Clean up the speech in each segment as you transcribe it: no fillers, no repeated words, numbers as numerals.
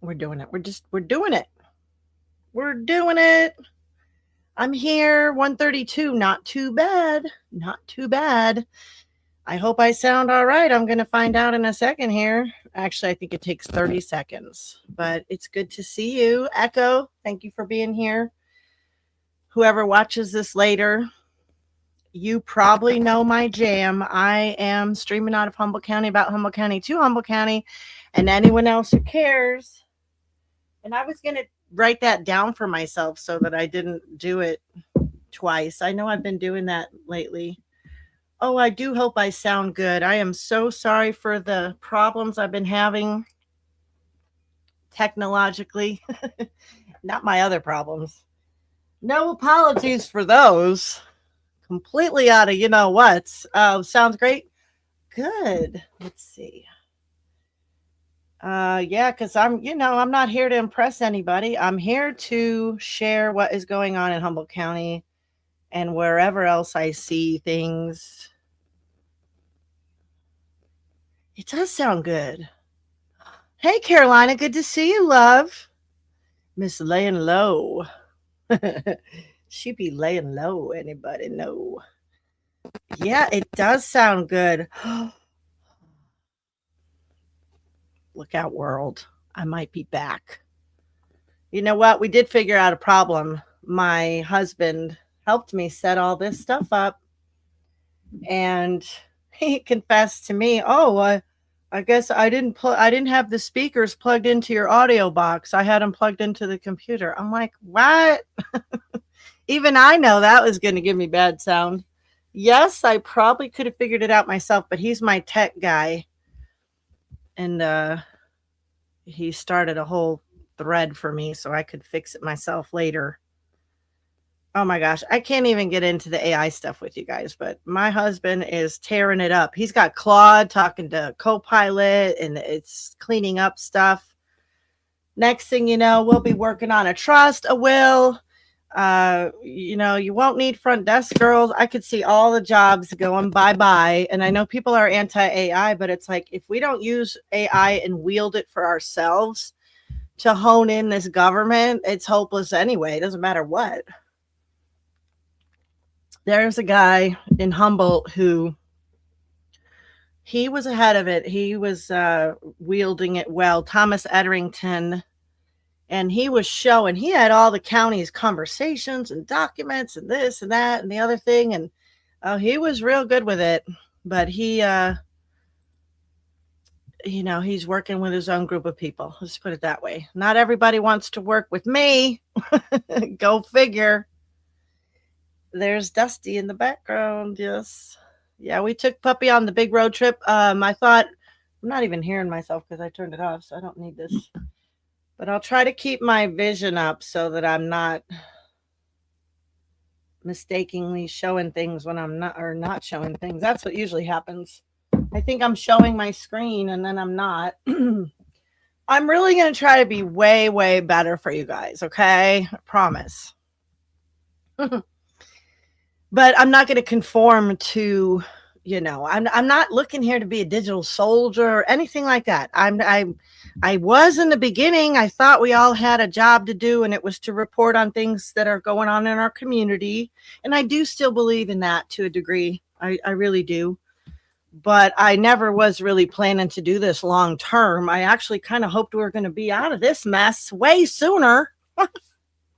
We're doing it. We're doing it. We're doing it. I'm here, 132. Not too bad. Not too bad. I hope I sound all right. I'm going to find out in a second here. Actually, I think it takes 30 seconds, but it's good to see you. Echo, thank you for being here. Whoever watches this later, you probably know my jam. I am streaming out of Humboldt County, about Humboldt County to Humboldt County, and anyone else who cares. And I was going to write that down for myself so that I didn't do it twice. I know I've been doing that lately. Oh, I do hope I sound good. I am so sorry for the problems I've been having technologically. Not my other problems. No apologies for those. Completely out of you know what. Sounds great. Good. Let's see. Yeah, because I'm not here to impress anybody. I'm here to share what is going on in Humboldt County and wherever else I see things. It does sound good. Hey, Carolina, good to see you, love. Miss laying low. She be laying low, anybody know? Yeah, it does sound good. Look out, world. I might be back. You know what? We did figure out a problem. My husband helped me set all this stuff up, and he confessed to me, "Oh, I guess I didn't have the speakers plugged into your audio box. I had them plugged into the computer." I'm like, "What?" Even I know that was going to give me bad sound. Yes, I probably could have figured it out myself, but he's my tech guy, and he started a whole thread for me so I could fix it myself later. Oh my gosh, I can't even get into the AI stuff with you guys, but my husband is tearing it up. He's got Claude talking to Copilot and it's cleaning up stuff. Next thing you know, we'll be working on a trust, a will. You won't need front desk girls. I could see all the jobs going bye-bye. And I know people are anti-AI, but it's like if we don't use AI and wield it for ourselves to hone in this government, it's hopeless anyway. It doesn't matter what. There's a guy in Humboldt who he was ahead of it. He was wielding it well. Thomas Etherington. And he was showing, he had all the county's conversations and documents and this and that and the other thing. And he was real good with it. But he's working with his own group of people. Let's put it that way. Not everybody wants to work with me. Go figure. There's Dusty in the background. Yes. Yeah, we took Puppy on the big road trip. I thought, I'm not even hearing myself because I turned it off, so I don't need this. But I'll try to keep my vision up so that I'm not mistakenly showing things when I'm not, or not showing things. That's what usually happens. I think I'm showing my screen and then I'm not. I'm really going to try to be way, way better for you guys, okay? I promise. But I'm not going to conform to, I'm not looking here to be a digital soldier or anything like that. I was in the beginning. I thought we all had a job to do, and it was to report on things that are going on in our community. And I do still believe in that to a degree. I really do. But I never was really planning to do this long term. I actually kind of hoped we were going to be out of this mess way sooner.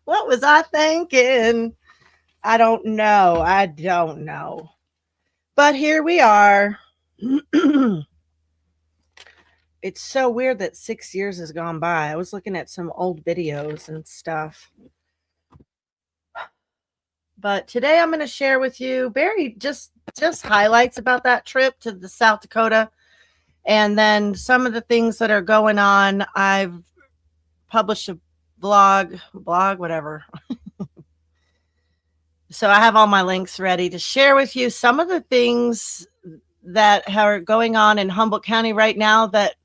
What was I thinking? I don't know. But here we are. It's so weird that 6 years has gone by. I was looking at some old videos and stuff. But today I'm going to share with you just highlights about that trip to the South Dakota. And then some of the things that are going on. I've published a blog, whatever. So I have all my links ready to share with you some of the things that are going on in Humboldt County right now that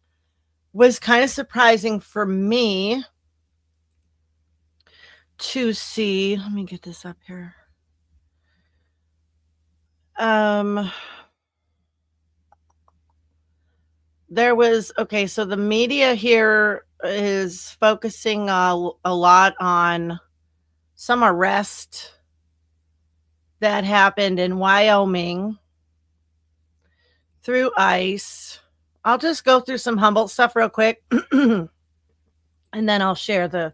was kind of surprising for me to see. Let me get this up here. There was, so the media here is focusing a lot on some arrest that happened in Wyoming through ICE. I'll just go through some Humboldt stuff real quick, and then I'll share the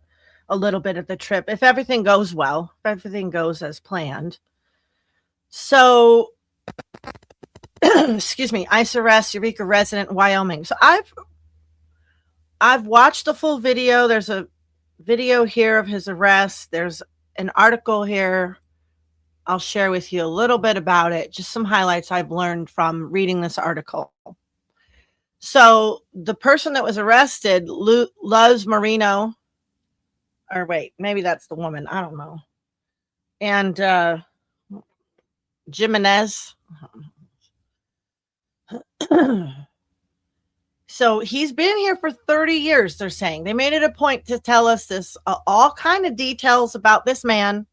a little bit of the trip if everything goes well, if everything goes as planned. So, excuse me, ICE arrest Eureka resident in Wyoming. So I've watched the full video. There's a video here of his arrest. There's an article here. I'll share with you a little bit about it, just some highlights I've learned from reading this article. So the person that was arrested, Luz Marino, or wait, maybe that's the woman. I don't know. And Jimenez. So he's been here for 30 years, they're saying. They made it a point to tell us this, all kind of details about this man.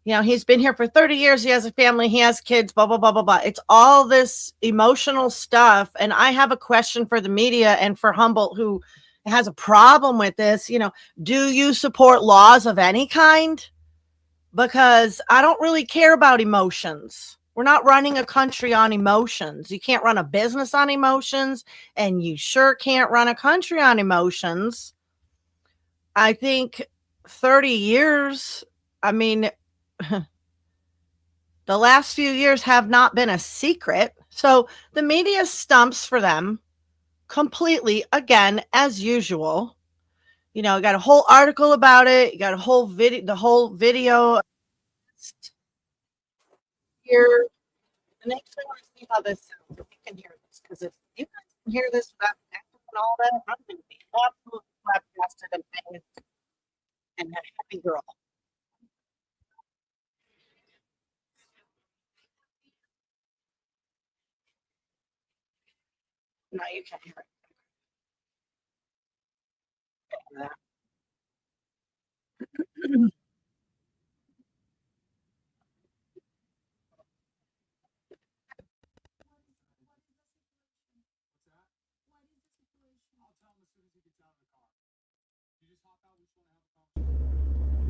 You know, he's been here for 30 years. He has a family. He has kids, blah, blah, blah, blah, blah. It's all this emotional stuff. And I have a question for the media and for Humboldt, who has a problem with this. You know, do you support laws of any kind? Because I don't really care about emotions. We're not running a country on emotions. You can't run a business on emotions, and you sure can't run a country on emotions. I think 30 years, I mean, the last few years have not been a secret. So the media stumps for them completely, again, as usual. You know, I got a whole article about it. You got a whole video, the whole video here. And actually, I want to see how this sounds. If you can hear this, because if you guys can hear this without echo and all that, I'm going to be absolutely flabbergasted and a happy girl. No, you can't hear it.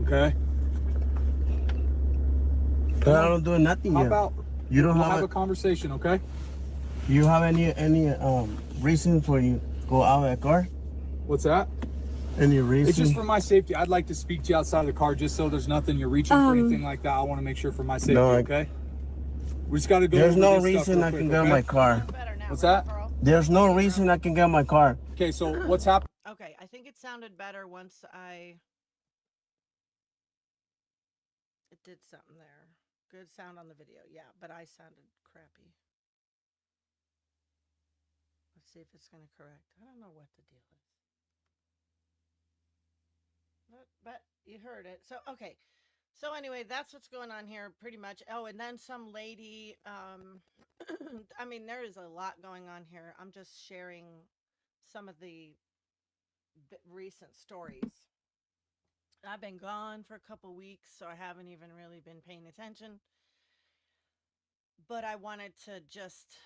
Okay. But I don't do nothing How yet. about You don't we'll have have a a, conversation, okay? you have any reason for you go out of the car? What's that? Any It's just reason? for my safety. I'd like to speak to you outside of the car just so there's nothing you're reaching for anything like that. I want to make sure for my safety, No, okay? We just got to go There's over no this stuff reason real I quick, can get okay? my car. What's that? There's no reason I can get my car. Okay, so what's happening? Okay, I think it sounded better once it did something there. Good sound on the video, yeah, but I sounded crappy. Let's see if it's going to correct. I don't know what the deal is. But you heard it. So, okay. So anyway, that's what's going on here pretty much. Oh, and then some lady I mean, there is a lot going on here. I'm just sharing some of the recent stories. I've been gone for a couple weeks, so I haven't even really been paying attention. But I wanted to just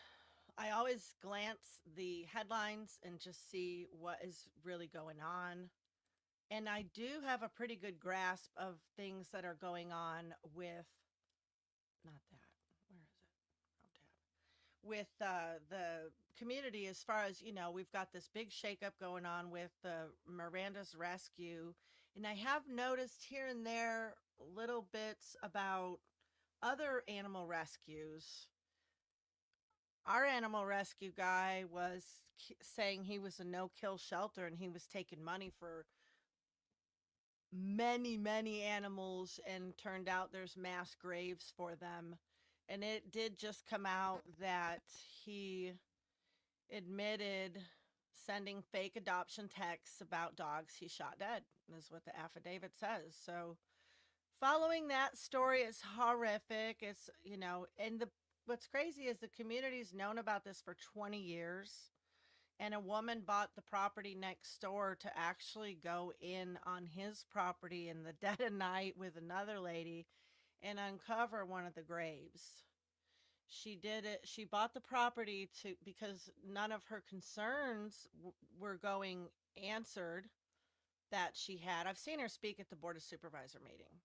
I always glance the headlines and just see what is really going on. And I do have a pretty good grasp of things that are going on with not that. Where is it? Oh, tab. With the community, as far as you know, we've got this big shakeup going on with Miranda's rescue, and I have noticed here and there little bits about other animal rescues. Our animal rescue guy was saying he was a no-kill shelter, and he was taking money for many animals, and turned out there's mass graves for them. And it did just come out that he admitted sending fake adoption texts about dogs he shot dead, is what the affidavit says. So following that story is horrific. It's, you know, and the what's crazy is the community's known about this for 20 years, and a woman bought the property next door to actually go in on his property in the dead of night with another lady and uncover one of the graves. She did it. She bought the property to because none of her concerns were going answered that she had. I've seen her speak at the Board of Supervisor meeting.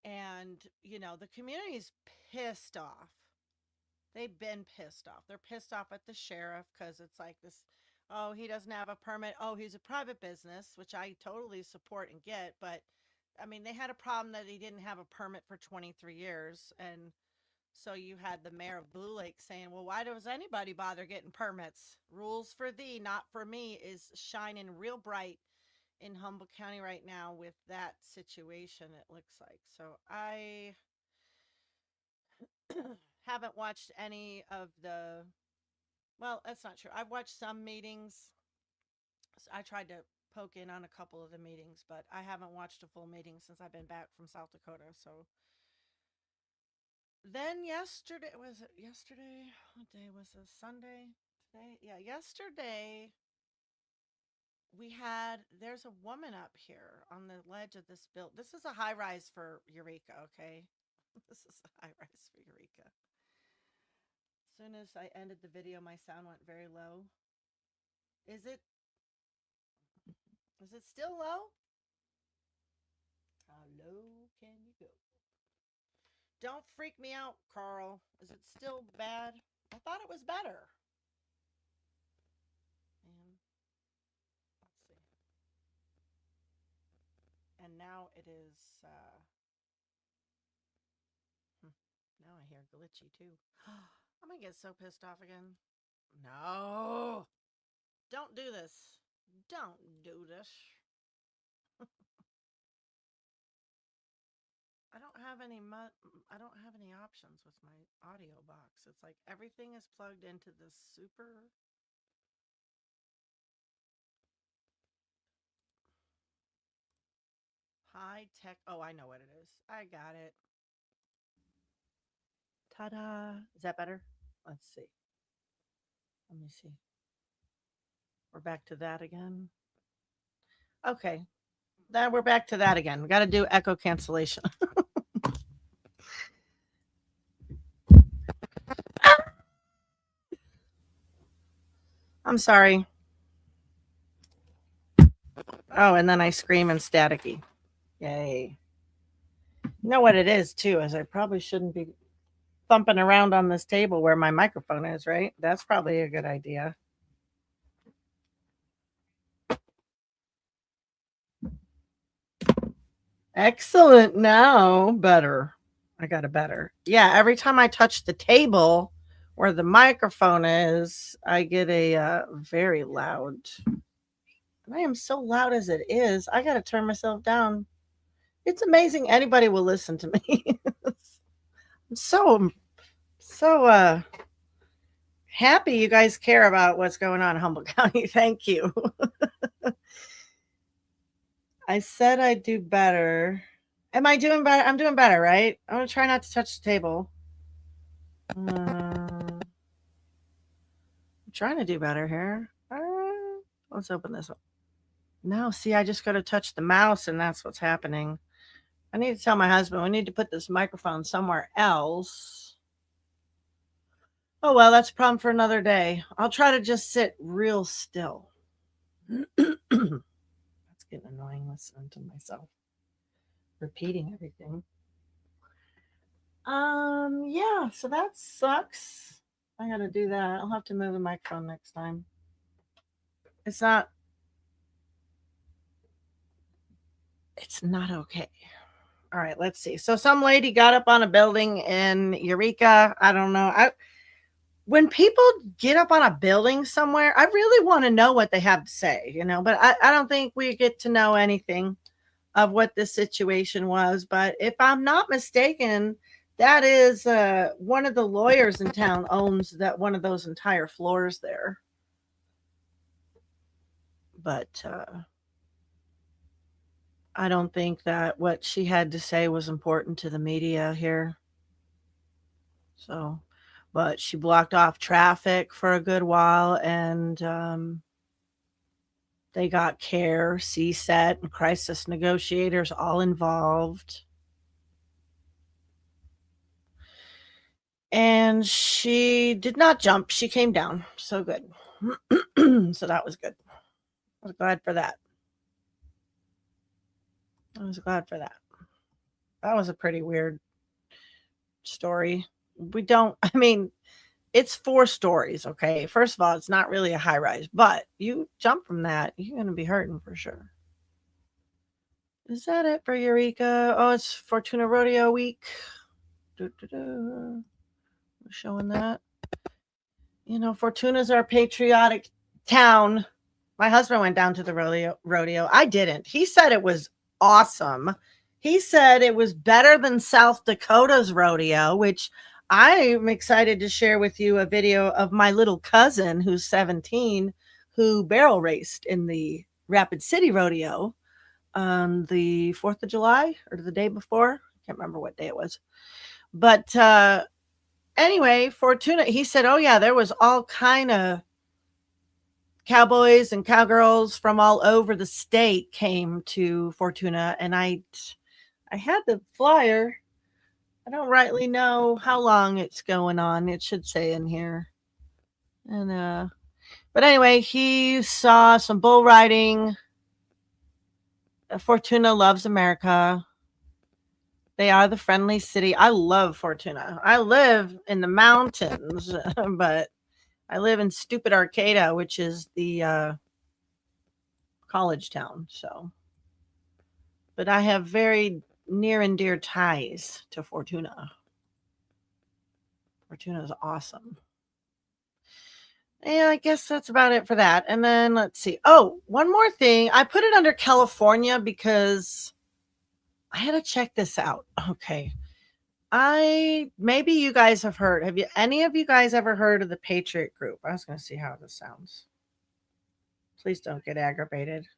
And, the community's pissed off. They've been pissed off. They're pissed off at the sheriff because it's like this, oh, he doesn't have a permit. Oh, he's a private business, which I totally support and get. But, I mean, they had a problem that he didn't have a permit for 23 years. And so you had the mayor of Blue Lake saying, well, why does anybody bother getting permits? Rules for thee, not for me, is shining real bright in Humboldt County right now with that situation, it looks like. So I haven't watched any of well, that's not true. I've watched some meetings. So I tried to poke in on a couple of the meetings, but I haven't watched a full meeting since I've been back from South Dakota. So then yesterday, was it yesterday? What day was this? Sunday? Today? Yeah, yesterday there's a woman up here on the ledge of this building. This is a high rise for Eureka, okay? This is a high rise for Eureka. As soon as I ended the video, my sound went very low. Is it still low? How low can you go? Don't freak me out, Carl. Is it still bad? I thought it was better. And let's see. And now it is, now I hear glitchy too. I'm gonna get so pissed off again. No. Don't do this. Don't do this. I don't have any options with my audio box. It's like everything is plugged into this super high tech. Oh, I know what it is. I got it. Ta-da. Is that better? Let's see. Let me see. We're back to that again. Okay. Then we're back to that again. We got to do echo cancellation. I'm sorry. Oh, and then I scream and staticky. Yay. You know what it is, too, is I probably shouldn't be thumping around on this table where my microphone is, right? That's probably a good idea. Excellent. Now, better. I got a better. Yeah, every time I touch the table where the microphone is, I get a very loud. And I am so loud as it is. I got to turn myself down. It's amazing anybody will listen to me. I'm so happy you guys care about what's going on in Humboldt County. Thank you. I said I'd do better. Am I doing better? I'm doing better, right? I'm going to try not to touch the table. I'm trying to do better here. Let's open this up. No, see, I just got to touch the mouse and that's what's happening. I need to tell my husband we need to put this microphone somewhere else. Oh, well, that's a problem for another day. I'll try to just sit real still. That's getting annoying listening to myself repeating everything. Yeah, so that sucks. I gotta do that. I'll have to move the microphone next time. It's not okay. All right, let's see. So some lady got up on a building in Eureka. I don't know. When people get up on a building somewhere, I really want to know what they have to say, but I don't think we get to know anything of what this situation was. But if I'm not mistaken, that is one of the lawyers in town owns one of those entire floors there. But I don't think that what she had to say was important to the media here. So, but she blocked off traffic for a good while, and they got CARE, CSET, and crisis negotiators all involved. And she did not jump. She came down. So good. So that was good. was glad for that. I was glad for that. That was a pretty weird story. I mean, it's 4 stories, okay? First of all, it's not really a high rise, but you jump from that, you're going to be hurting for sure. Is that it for Eureka? Oh, it's Fortuna Rodeo week. We're showing that. You know, Fortuna's our patriotic town. My husband went down to the rodeo. I didn't. He said it was awesome. He said it was better than South Dakota's rodeo, which I'm excited to share with you a video of my little cousin who's 17 who barrel raced in the Rapid City Rodeo on the 4th of July or the day before. I can't remember what day it was. But anyway, Fortuna, he said, oh yeah, there was all kind of cowboys and cowgirls from all over the state came to Fortuna. And I had the flyer. I don't rightly know how long it's going on. It should say in here. And but anyway, he saw some bull riding. Fortuna loves America. They are the friendly city. I love Fortuna. I live in the mountains, but I live in stupid Arcata, which is the college town. So, but I have very near and dear ties to Fortuna. Fortuna is awesome. And I guess that's about it for that. And then let's see. Oh, one more thing. I put it under California because I had to check this out. Okay. Maybe you guys have heard. Have any of you guys ever heard of the Patriot Group? I was going to see how this sounds. Please don't get aggravated.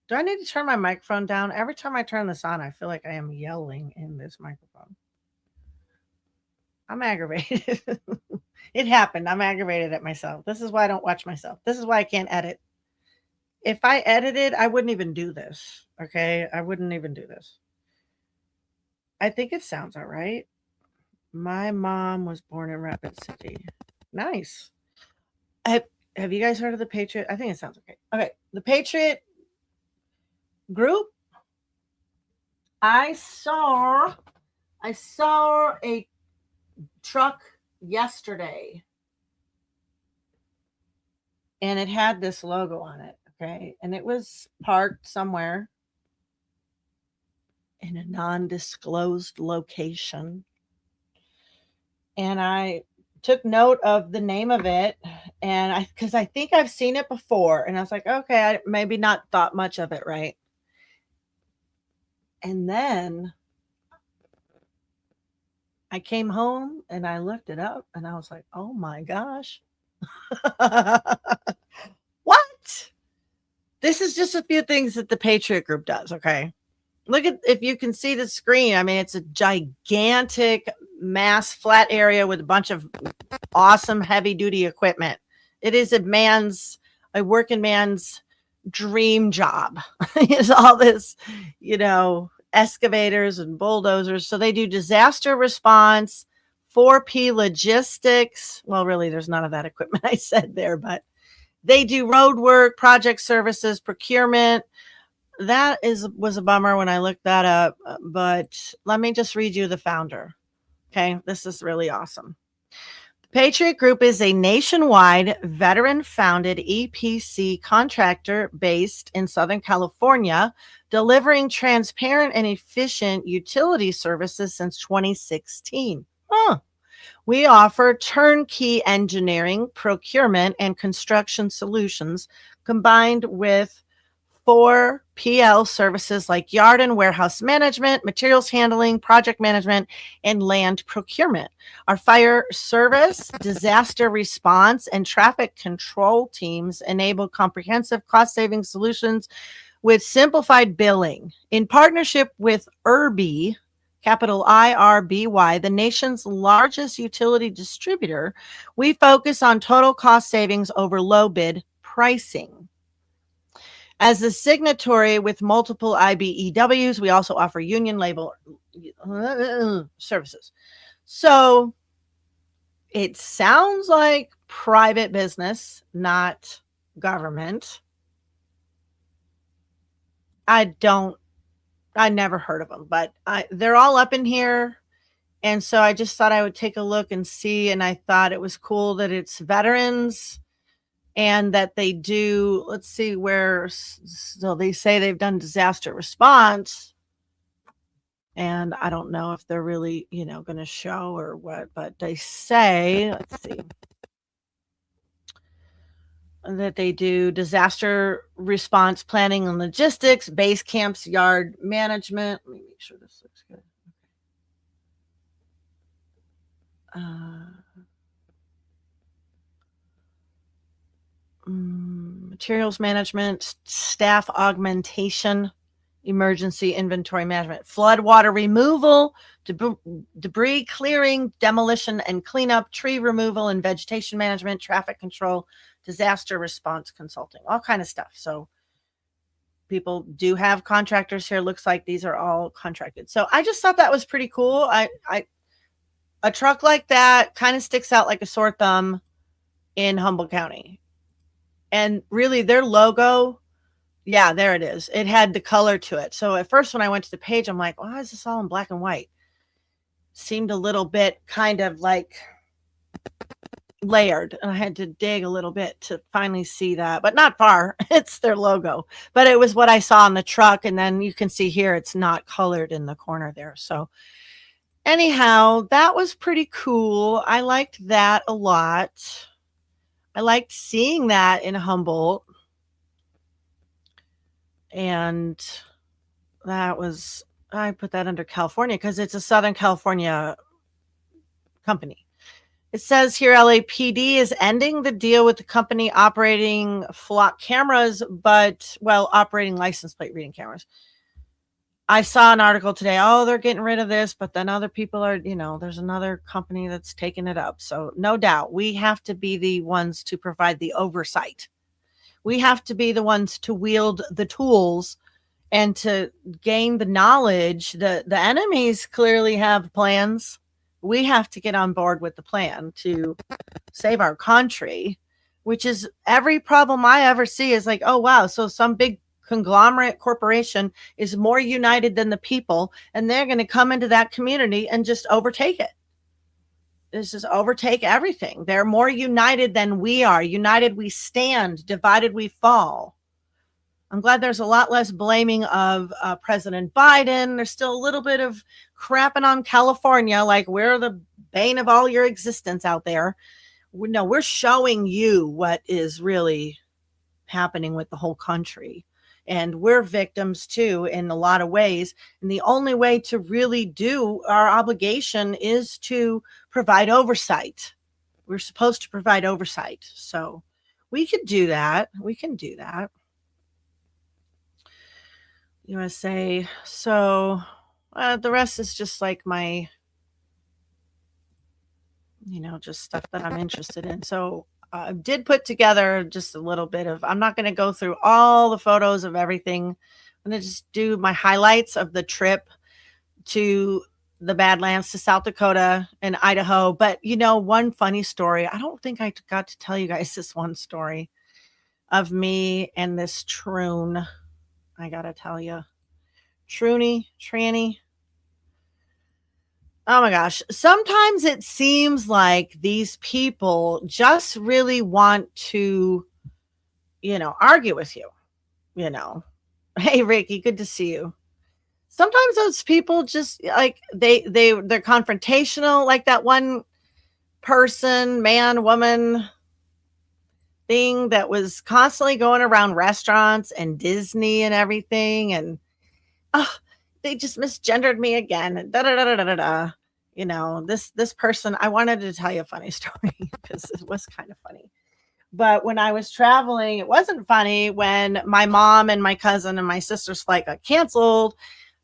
Do I need to turn my microphone down? Every time I turn this on, I feel like I am yelling in this microphone. I'm aggravated. It happened. I'm aggravated at myself. This is why I don't watch myself. This is why I can't edit. If I edited, I wouldn't even do this. Okay? I wouldn't even do this. I think it sounds all right. My mom was born in Rapid City. Nice. Have you guys heard of the Patriot? I think it sounds okay. Okay. The Patriot Group. I saw a truck yesterday and it had this logo on it. Okay. And it was parked somewhere in a non-disclosed location. And I took note of the name of it, and because I think I've seen it before, and I was like, okay, I maybe not thought much of it, right? And then I came home and I looked it up, and I was like, oh my gosh. What? This is just a few things that the Patriot Group does, okay? Look at, if you can see the screen, I mean, it's a gigantic mass flat area with a bunch of awesome heavy duty equipment. It is a working man's dream job. It's all this, excavators and bulldozers. So they do disaster response, 4P logistics. Well, really, there's none of that equipment I said there, but they do road work, project services, procurement. That was a bummer when I looked that up, but let me just read you the founder. Okay, this is really awesome. The Patriot Group is a nationwide veteran-founded EPC contractor based in Southern California, delivering transparent and efficient utility services since 2016. We offer turnkey engineering, procurement, and construction solutions combined with 4PL services like yard and warehouse management, materials handling, project management, and land procurement. Our fire service, disaster response, and traffic control teams enable comprehensive cost-saving solutions with simplified billing. In partnership with IRBY, capital IRBY, the nation's largest utility distributor, we focus on total cost savings over low bid pricing. As a signatory with multiple IBEWs, we also offer union label services. So it sounds like private business, not government. I never heard of them, but they're all up in here. And so I just thought I would take a look and see. And I thought it was cool that it's veterans and that they do, let's see where, so they say they've done disaster response. And I don't know if they're really, going to show or what, but they say, let's see, that they do disaster response planning and logistics, base camps, yard management. Let me make sure this looks good. Materials management, staff augmentation, emergency inventory management, flood water removal, debris clearing, demolition and cleanup, tree removal and vegetation management, traffic control, disaster response consulting, all kind of stuff. So people do have contractors here. Looks like these are all contracted. So I just thought that was pretty cool. A truck like that kind of sticks out like a sore thumb in Humboldt County. And really their logo, yeah, there it is. It had the color to it. So at first when I went to the page, I'm like, why is this all in black and white? Seemed a little bit kind of like layered, and I had to dig a little bit to finally see that, but not far. It's their logo, but it was what I saw on the truck. And then you can see here, it's not colored in the corner there. So anyhow, that was pretty cool. I liked that a lot. I liked seeing that in Humboldt. And that was, I put that under California because it's a Southern California company. It says here LAPD is ending the deal with the company operating flock cameras, operating license plate reading cameras. I saw an article today, they're getting rid of this, but then other people are, there's another company that's taking it up. So no doubt we have to be the ones to provide the oversight. We have to be the ones to wield the tools and to gain the knowledge. The enemies clearly have plans. We have to get on board with the plan to save our country, which is every problem I ever see is like, oh, wow. So some big conglomerate corporation is more united than the people, and they're going to come into that community and just overtake it. This is overtake everything. They're more united than we are. United we stand, divided we fall. I'm glad there's a lot less blaming of President Biden. There's still a little bit of crapping on California, like we're the bane of all your existence out there. No, we're showing you what is really happening with the whole country. And we're victims too in a lot of ways. And the only way to really do our obligation is to provide oversight. We're supposed to provide oversight. So we could do that. We can do that. USA. So the rest is just like my, just stuff that I'm interested in. So I did put together just a little bit of, I'm not going to go through all the photos of everything. I'm going to just do my highlights of the trip to the Badlands, to South Dakota and Idaho. But, one funny story, I don't think I got to tell you guys this one story of me and this troon. I got to tell you. Tranny. Oh my gosh. Sometimes it seems like these people just really want to, argue with you, Hey, Ricky, good to see you. Sometimes those people just like, they're confrontational, like that one person, man, woman thing that was constantly going around restaurants and Disney and everything. And, they just misgendered me again. This person, I wanted to tell you a funny story because it was kind of funny. But when I was traveling, it wasn't funny when my mom and my cousin and my sister's flight got canceled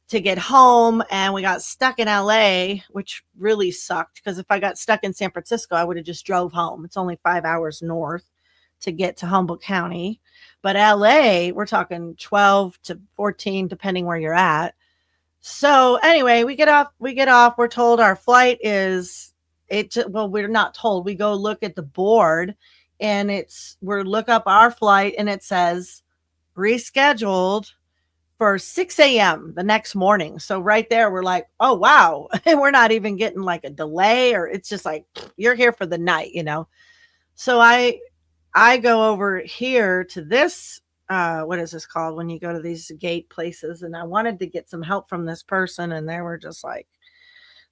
to get home, and we got stuck in LA, which really sucked because if I got stuck in San Francisco, I would have just drove home. It's only 5 hours north to get to Humboldt County. But LA, we're talking 12 to 14, depending where you're at. So anyway, we get off, we're told our flight is, we're not told, we go look at the board and look up our flight and it says rescheduled for 6 a.m. the next morning. So right there, we're like, oh, wow. And we're not even getting like a delay, or it's just like, you're here for the night, you know? So I go over here to this, what is this called when you go to these gate places? And I wanted to get some help from this person, and they were just like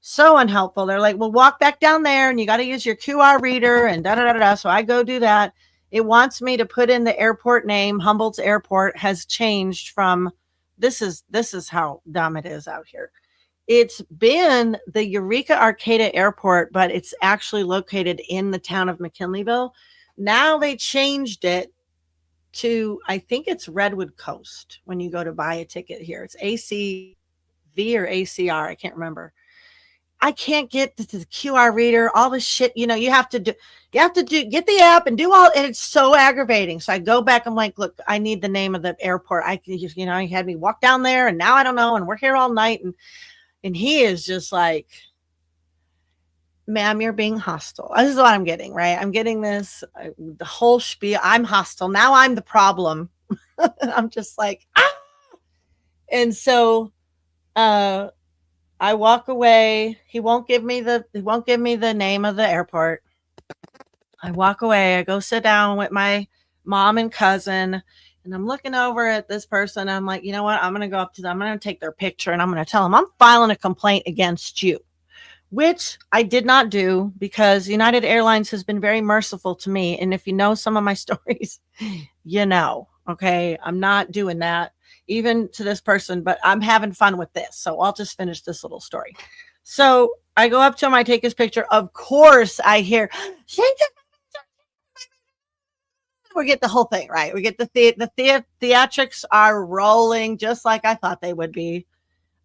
so unhelpful. They're like, well, walk back down there and you got to use your QR reader and da da da da. So I go do that. It wants me to put in the airport name. Humboldt's airport has changed from, this is how dumb it is out here. It's been the Eureka Arcata Airport, but it's actually located in the town of McKinleyville. Now they changed it to, I think it's Redwood Coast when you go to buy a ticket here. It's ACV or ACR. I can't remember. I can't get the QR reader, all this shit. You know, you have to get the app and do all, and it's so aggravating. So I go back. I'm like, look, I need the name of the airport. You know, he had me walk down there, and now I don't know. And we're here all night. And he is just like, ma'am, you're being hostile. This is what I'm getting, right? I'm getting this, the whole spiel. I'm hostile. Now I'm the problem. I'm just like, ah! And so, I walk away. He won't give me the name of the airport. I walk away. I go sit down with my mom and cousin, and I'm looking over at this person. I'm like, you know what? I'm going to go up to them. I'm going to take their picture, and I'm going to tell them I'm filing a complaint against you, which I did not do because United Airlines has been very merciful to me. And if you know some of my stories, you know, okay, I'm not doing that even to this person, but I'm having fun with this. So I'll just finish this little story. So I go up to him. I take his picture. Of course, I hear, we get the whole thing, right? We get the theatrics are rolling just like I thought they would be.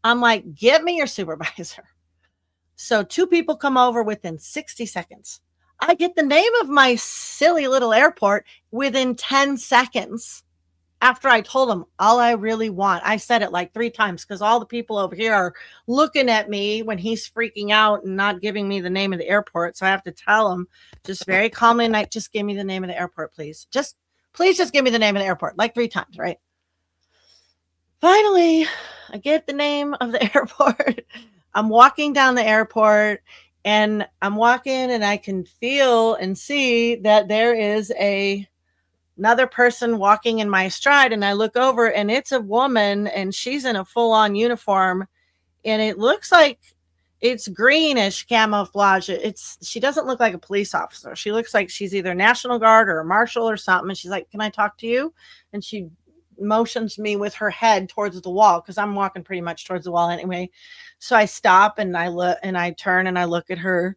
I'm like, get me your supervisor. So 2 people come over within 60 seconds. I get the name of my silly little airport within 10 seconds after I told them all I really want. I said it like 3 times because all the people over here are looking at me when he's freaking out and not giving me the name of the airport. So I have to tell him just very calmly, and just give me the name of the airport, please. Please just give me the name of the airport, like 3 times, right? Finally, I get the name of the airport. I'm walking down the airport, and I'm walking, and I can feel and see that there is another person walking in my stride. And I look over, and it's a woman, and she's in a full-on uniform, and it looks like it's greenish camouflage. She doesn't look like a police officer. She looks like she's either National Guard or a marshal or something. And she's like, can I talk to you? And she motions me with her head towards the wall because I'm walking pretty much towards the wall anyway. So I stop, and I look, and I turn, and I look at her.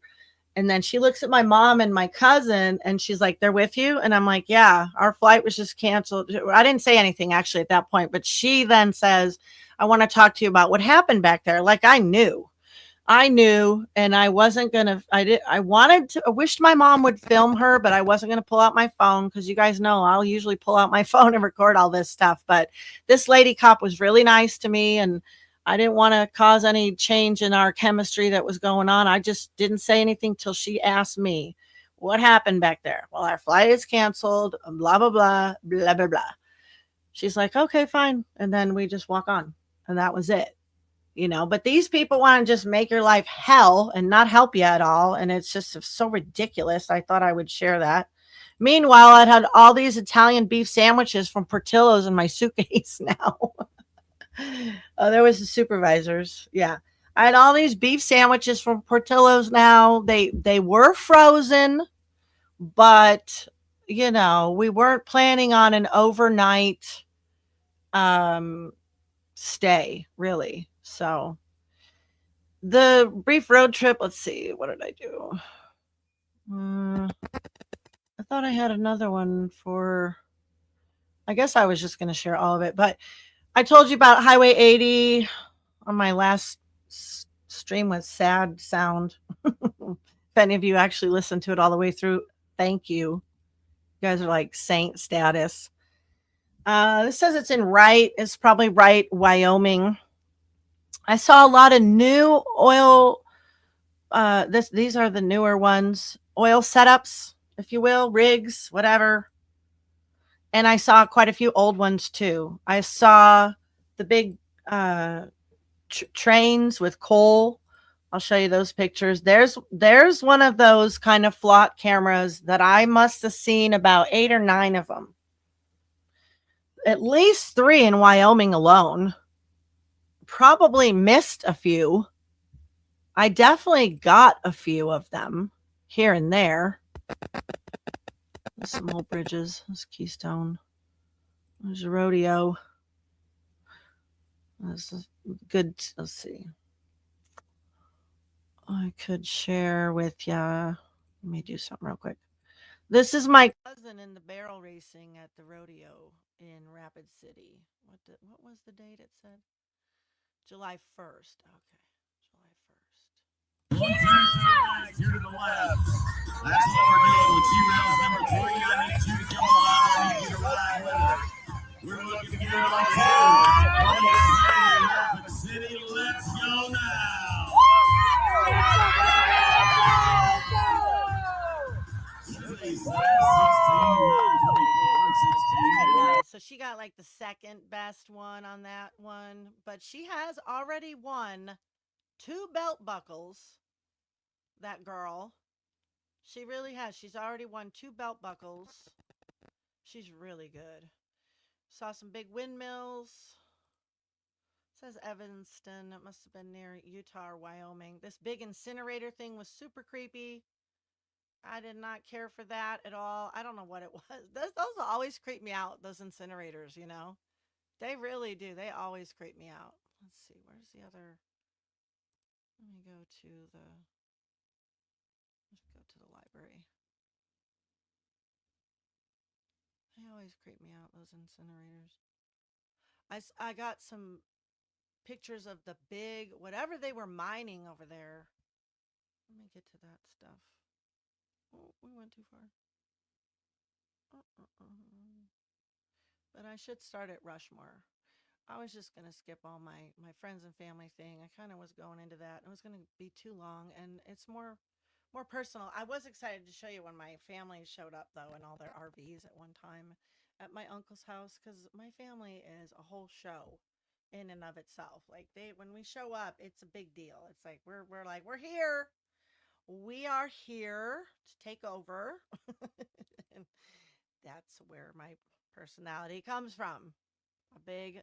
And then she looks at my mom and my cousin, and she's like, they're with you? And I'm like, yeah, our flight was just canceled. I didn't say anything actually at that point, but she then says, I want to talk to you about what happened back there. Like I knew, and I wasn't going to, I wished my mom would film her, but I wasn't going to pull out my phone because you guys know I'll usually pull out my phone and record all this stuff. But this lady cop was really nice to me, and I didn't want to cause any change in our chemistry that was going on. I just didn't say anything till she asked me, what happened back there? Well, our flight is canceled, blah, blah, blah, blah, blah, blah. She's like, okay, fine. And then we just walk on, and that was it. You know, but these people want to just make your life hell and not help you at all. And it's just so ridiculous. I thought I would share that. Meanwhile, I had all these Italian beef sandwiches from Portillo's in my suitcase now. There was the supervisors. Yeah. I had all these beef sandwiches from Portillo's now. They were frozen, but you know, we weren't planning on an overnight stay, really. So the brief road trip, let's see, what did I do? I thought I had another one I guess I was just going to share all of it, but I told you about Highway 80 on my last stream with Sad Sound. If any of you actually listened to it all the way through, thank you. You guys are like saint status. This says it's in Wright. It's probably Wright, Wyoming. I saw a lot of new oil. These are the newer ones. Oil setups, if you will, rigs, whatever. And I saw quite a few old ones too. I saw the big trains with coal. I'll show you those pictures. There's one of those kind of flock cameras that I must have seen about 8 or 9 of them. At least 3 in Wyoming alone. Probably missed a few. I definitely got a few of them here and there. There's some old bridges. There's Keystone. There's a rodeo. This is good. Let's see. I could share with ya. Let me do something real quick. This is my cousin in the barrel racing at the rodeo in Rapid City. What was the date it said? July 1st. Okay. July 1st. Here to the left. That's what we're doing with 2 rounds number 3. I need you to come along. I need you to ride with us. We're looking to get it on 2. Rapid City, let's go now. So she got like the second best one on that one, but she has already won 2 belt buckles. That girl. She really has. She's already won 2 belt buckles. She's really good. Saw some big windmills. It says Evanston. It must have been near Utah or Wyoming. This big incinerator thing was super creepy. I did not care for that at all. I don't know what it was. Those always creep me out, those incinerators, you know. They really do. They always creep me out. Let's see. Where's the other? Let me go to the... Let's go to the library. They always creep me out, those incinerators. I got some pictures of the big, whatever they were mining over there. Let me get to that stuff. Oh, we went too far. But I should start at Rushmore. I was just going to skip all my friends and family thing. I kind of was going into that. It was going to be too long, and it's more personal. I was excited to show you when my family showed up, though, in all their RVs at one time at my uncle's house, because my family is a whole show in and of itself. Like, when we show up, it's a big deal. It's like we're here. We are here to take over. And that's where my personality comes from. A big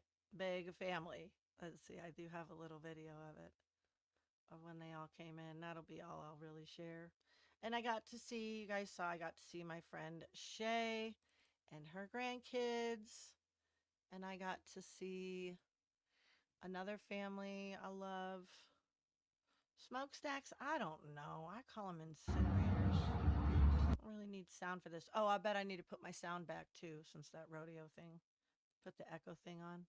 family. Let's see, I do have a little video of it, of when they all came in. That'll be all I'll really share. And I got to see, you guys saw, I got to see my friend Shay and her grandkids. And I got to see another family I love. Smokestacks? I don't know. I call them incinerators. I don't really need sound for this. Oh, I bet I need to put my sound back too, since that rodeo thing. Put the echo thing on.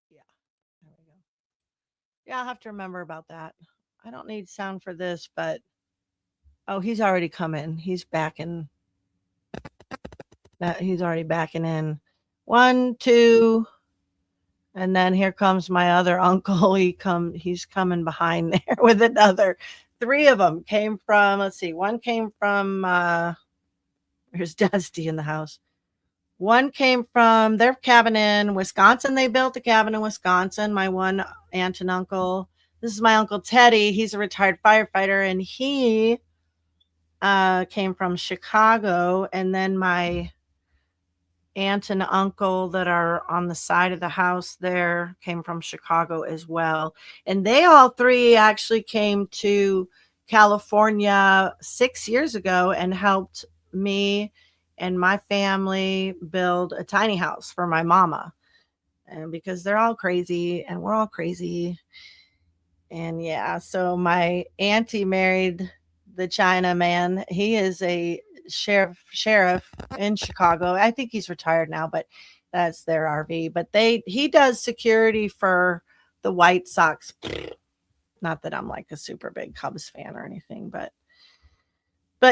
Yeah, there we go. Yeah, I'll have to remember about that. I don't need sound for this, but oh, he's already come in. He's backing. He's already backing in. 1, 2, and then here comes my other uncle. He's coming behind there with another. 3 of them came from. Let's see. One came from. There's Dusty in the house. One came from their cabin in Wisconsin. They built a cabin in Wisconsin. My one aunt and uncle. This is my uncle Teddy. He's a retired firefighter, and he came from Chicago. And then my aunt and uncle that are on the side of the house there came from Chicago as well. And they all 3 actually came to California 6 years ago and helped me and my family build a tiny house for my mama. And because they're all crazy and we're all crazy. And yeah, so my auntie married the China man. He is a sheriff in Chicago. I think he's retired now, but that's their RV. But he does security for the White Sox. Not that I'm like a super big Cubs fan or anything, but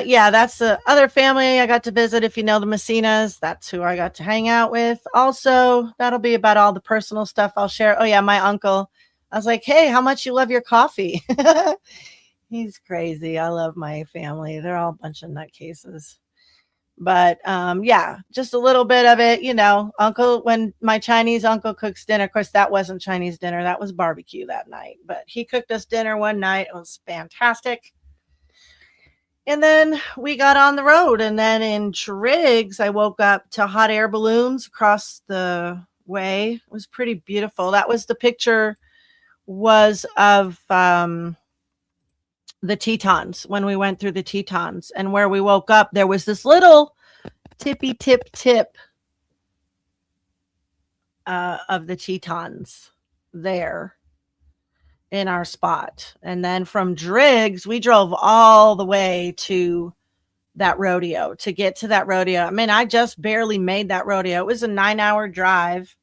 yeah, that's the other family I got to visit. If you know the Messinas, that's who I got to hang out with. Also, that'll be about all the personal stuff I'll share. Oh yeah, my uncle. I was like, hey, how much you love your coffee? He's crazy. I love my family. They're all a bunch of nutcases. But yeah, just a little bit of it, uncle, when my Chinese uncle cooks dinner, of course that wasn't Chinese dinner, that was barbecue that night, but he cooked us dinner one night. It was fantastic. And then we got on the road, and then in Triggs I woke up to hot air balloons across the way. It was pretty beautiful. That was the picture was of the Tetons, when we went through the Tetons, and where we woke up there was this little tippy tip of the Tetons there in our spot. And then from Driggs we drove all the way to that rodeo, to get to that rodeo. I mean, I just barely made that rodeo. It was a 9-hour drive.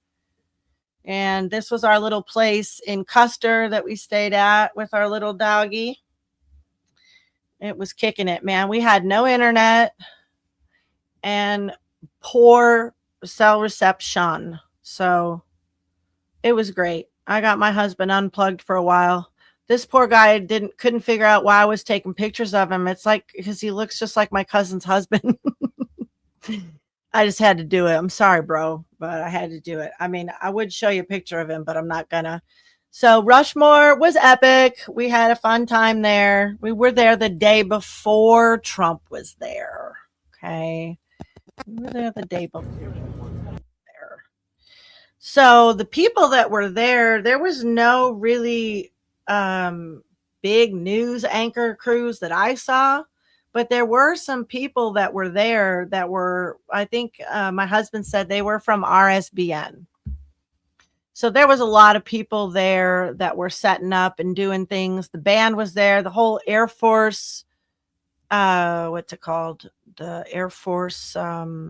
And this was our little place in Custer that we stayed at with our little doggy. It was kicking it, man. We had no internet and poor cell reception. So it was great. I got my husband unplugged for a while. This poor guy couldn't figure out why I was taking pictures of him. It's like, because he looks just like my cousin's husband. I just had to do it. I'm sorry, bro, but I had to do it. I mean, I would show you a picture of him, but I'm not gonna. So Rushmore was epic. We had a fun time there. We were there the day before Trump was there. Okay. We were there the day before there. So the people that were there was no really big news anchor crews that I saw, but there were some people that were there that were, I think my husband said they were from RSBN. So there was a lot of people there that were setting up and doing things. The band was there. The whole Air Force, what's it called? The Air Force, what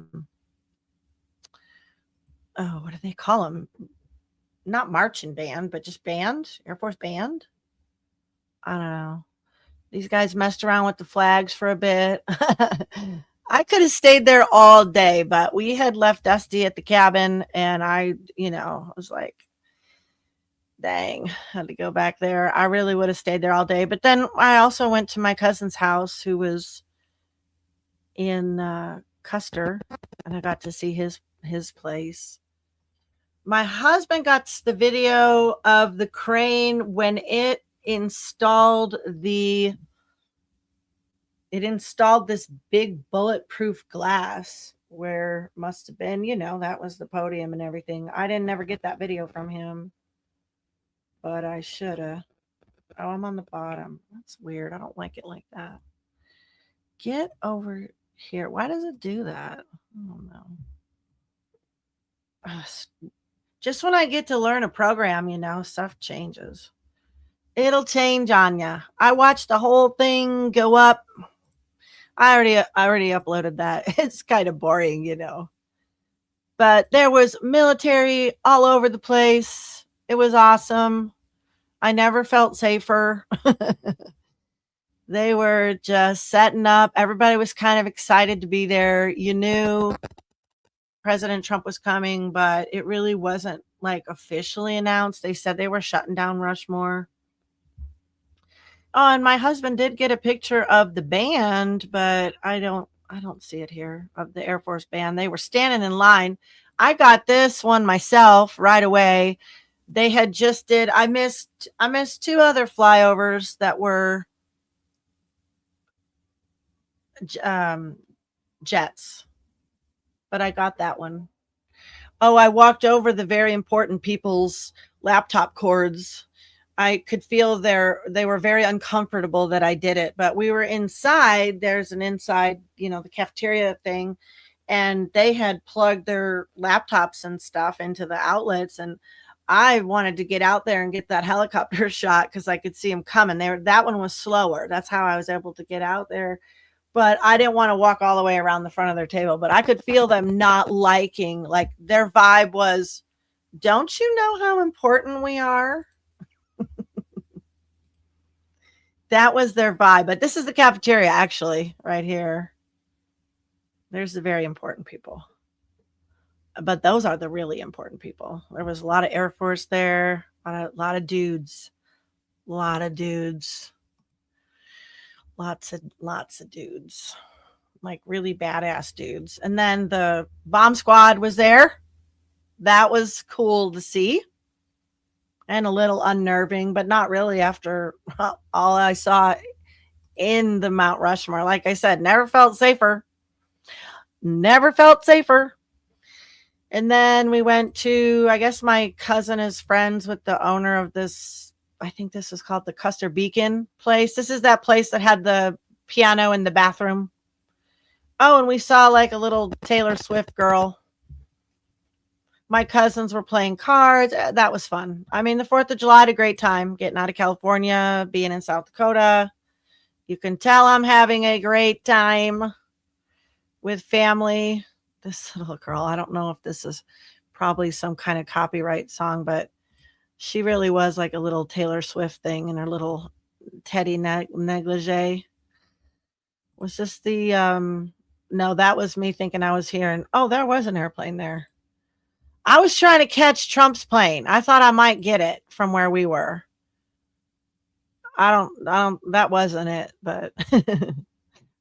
do they call them? Not marching band, but just band, Air Force band. I don't know. These guys messed around with the flags for a bit. I could have stayed there all day, but we had left Dusty at the cabin, and I was like, dang, had to go back there. I really would have stayed there all day. But then I also went to my cousin's house, who was in Custer, and I got to see his place. My husband got the video of the crane when it installed this big bulletproof glass where must have been, that was the podium and everything. I didn't never get that video from him, but I should have. Oh, I'm on the bottom. That's weird. I don't like it like that. Get over here. Why does it do that? I don't know. Just when I get to learn a program, stuff changes. It'll change on ya. I watched the whole thing go up. I already uploaded that. It's kind of boring, But there was military all over the place. It was awesome. I never felt safer. They were just setting up. Everybody was kind of excited to be there. You knew President Trump was coming, but it really wasn't like officially announced. They said they were shutting down Rushmore. Oh, and my husband did get a picture of the band, but I don't see it here, of the Air Force band. They were standing in line. I got this one myself right away. They had just I missed 2 other flyovers that were jets, but I got that one. Oh, I walked over the very important people's laptop cords. I could feel they were very uncomfortable that I did it, but we were inside. There's an inside, the cafeteria thing, and they had plugged their laptops and stuff into the outlets, and I wanted to get out there and get that helicopter shot because I could see them coming. That one was slower. That's how I was able to get out there, but I didn't want to walk all the way around the front of their table. But I could feel them not liking, like their vibe was, "Don't you know how important we are?" That was their vibe. But this is the cafeteria, actually, right here. There's the very important people. But those are the really important people. There was a lot of Air Force there, a lot of dudes. Lots of dudes. like really badass dudes. And then the bomb squad was there. That was cool to see and a little unnerving, but not really after all I saw in the Mount Rushmore. Like I said, never felt safer. Never felt safer. And then we went to, I guess my cousin is friends with the owner of this, I think this is called the Custer Beacon place. This is that place that had the piano in the bathroom. Oh, and we saw like a little Taylor Swift girl. My cousins were playing cards. That was fun. I mean, the 4th of July, had a great time getting out of California, being in South Dakota. You can tell I'm having a great time with family. This little girl, I don't know if this is probably some kind of copyright song, but she really was like a little Taylor Swift thing in her little teddy negligee. Was this the, no, that was me thinking I was here. And oh, there was an airplane there. I was trying to catch Trump's plane. I thought I might get it from where we were. That wasn't it, but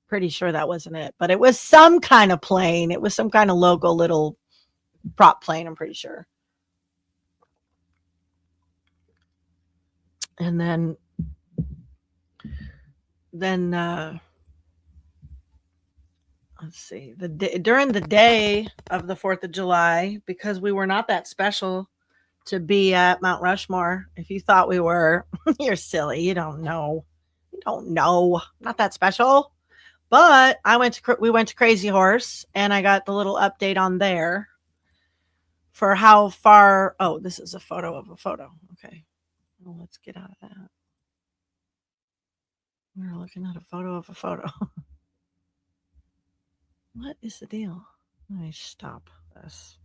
pretty sure that wasn't it. But it was some kind of plane. It was some kind of local little prop plane, I'm pretty sure. And then let's see, during the day of the 4th of July, because we were not that special to be at Mount Rushmore. If you thought we were, you're silly. You don't know. Not that special. But we went to Crazy Horse, and I got the little update on there for how far. Oh, this is a photo of a photo. Okay. Well, let's get out of that. We're looking at a photo of a photo. What is the deal? Let me stop this.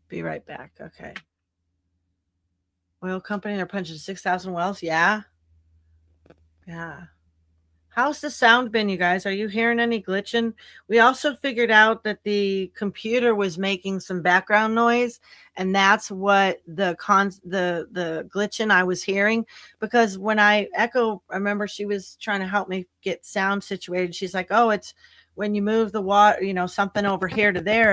Be right back. Okay. Oil company, they're punching 6,000 wells. Yeah. Yeah. How's the sound been, you guys? Are you hearing any glitching? We also figured out that the computer was making some background noise, and that's what the glitching I was hearing. Because when I remember she was trying to help me get sound situated. She's like, "Oh, it's when you move the water, something over here to there."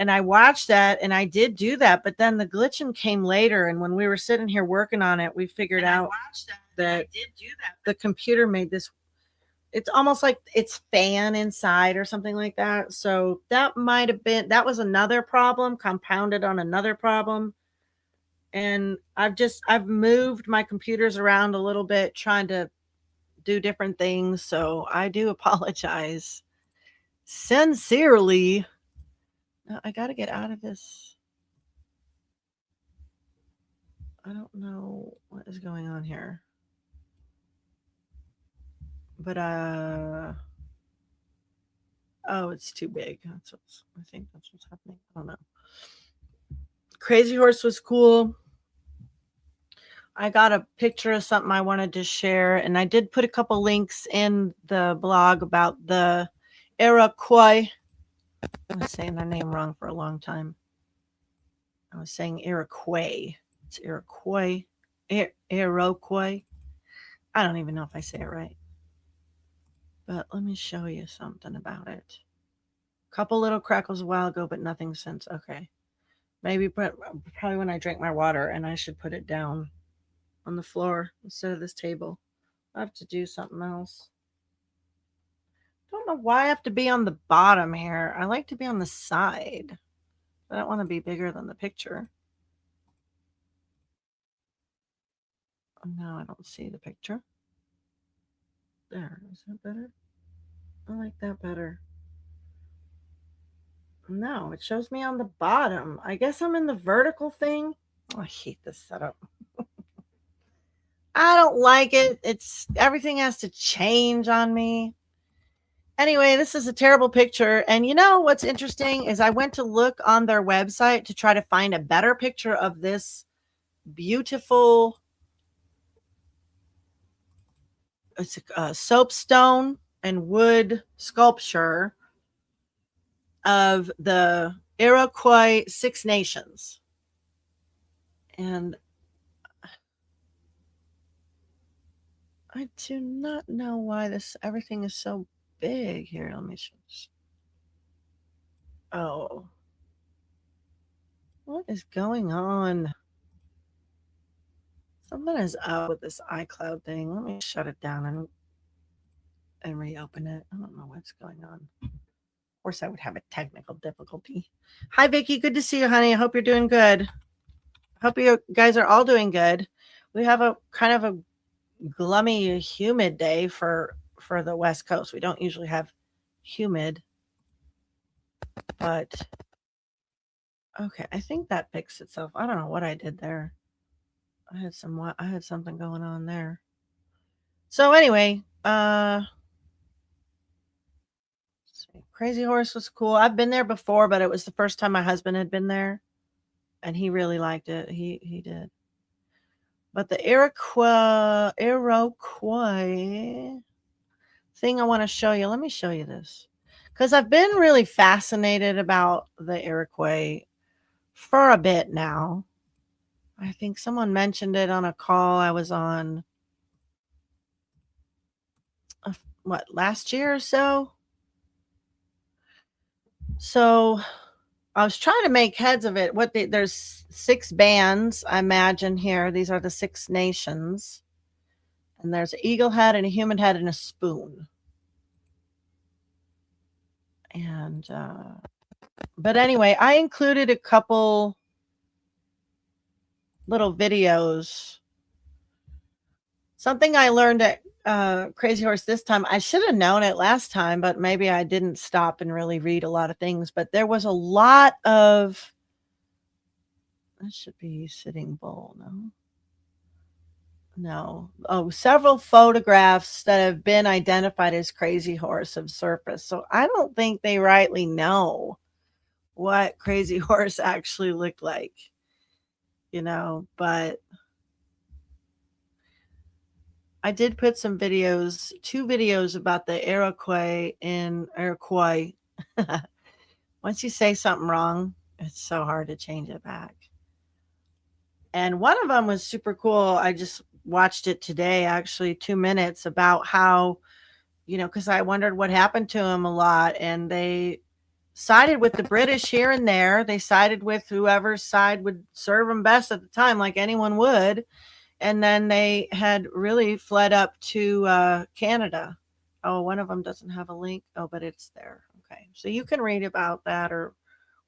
And I watched that, and I did do that, but then the glitching came later. And when we were sitting here working on it, we figured out that the computer made this. It's almost like it's fan inside or something like that. So that was another problem compounded on another problem. And I've moved my computers around a little bit trying to do different things. So I do apologize sincerely. I got to get out of this. I don't know what is going on here. But oh, it's too big. I think that's what's happening. I don't know. Crazy Horse was cool. I got a picture of something I wanted to share, and I did put a couple links in the blog about the Iroquois. I was saying their name wrong for a long time. I was saying Iroquois. It's Iroquois. Iroquois. I don't even know if I say it right. But let me show you something about it. Couple little crackles a while ago, but nothing since. Okay. Maybe probably when I drink my water, and I should put it down on the floor instead of this table. I have to do something else. Don't know why I have to be on the bottom here. I like to be on the side. I don't want to be bigger than the picture. Oh, no, I don't see the picture. There. Is that better? I like that better. No, it shows me on the bottom. I guess I'm in the vertical thing. Oh, I hate this setup. I don't like it. Everything has to change on me. Anyway, this is a terrible picture. And you know what's interesting is I went to look on their website to try to find a better picture of this beautiful, it's a soapstone and wood sculpture of the Iroquois Six Nations. And I do not know why everything is so big. Here, let me show this. Oh. What is going on? Something is up with this iCloud thing. Let me shut it down and reopen it. I don't know what's going on. Of course, I would have a technical difficulty. Hi, Vicky. Good to see you, honey. I hope you're doing good. I hope you guys are all doing good. We have a kind of a gloomy, humid day for the West Coast. We don't usually have humid, but okay. I think that fixed itself. I don't know what I did there. I had something going on there. So anyway, Crazy Horse was cool. I've been there before, but it was the first time my husband had been there, and he really liked it. He did. But the Iroquois thing I want to show you. Let me show you this, because I've been really fascinated about the Iroquois for a bit now. I think someone mentioned it on a call I was on. Last year or so? So I was trying to make heads of it. There's 6 bands, I imagine here. These are the 6 nations. And there's an eagle head and a human head and a spoon. And but anyway, I included a couple little videos. Something I learned at Crazy Horse this time. I should have known it last time, but maybe I didn't stop and really read a lot of things. But there was a lot of, that should be Sitting Bull, no. Oh, several photographs that have been identified as Crazy Horse have surfaced. So I don't think they rightly know what Crazy Horse actually looked like, but I did put some videos, 2 videos about the Iroquois in Iroquois. Once you say something wrong, it's so hard to change it back. And one of them was super cool. I just watched it today, actually, 2 minutes, about how, because I wondered what happened to him a lot. And they sided with the British here and there. They sided with whoever's side would serve them best at the time, like anyone would. And then they had really fled up to Canada. Oh, one of them doesn't have a link. Oh, but it's there. Okay. So you can read about that or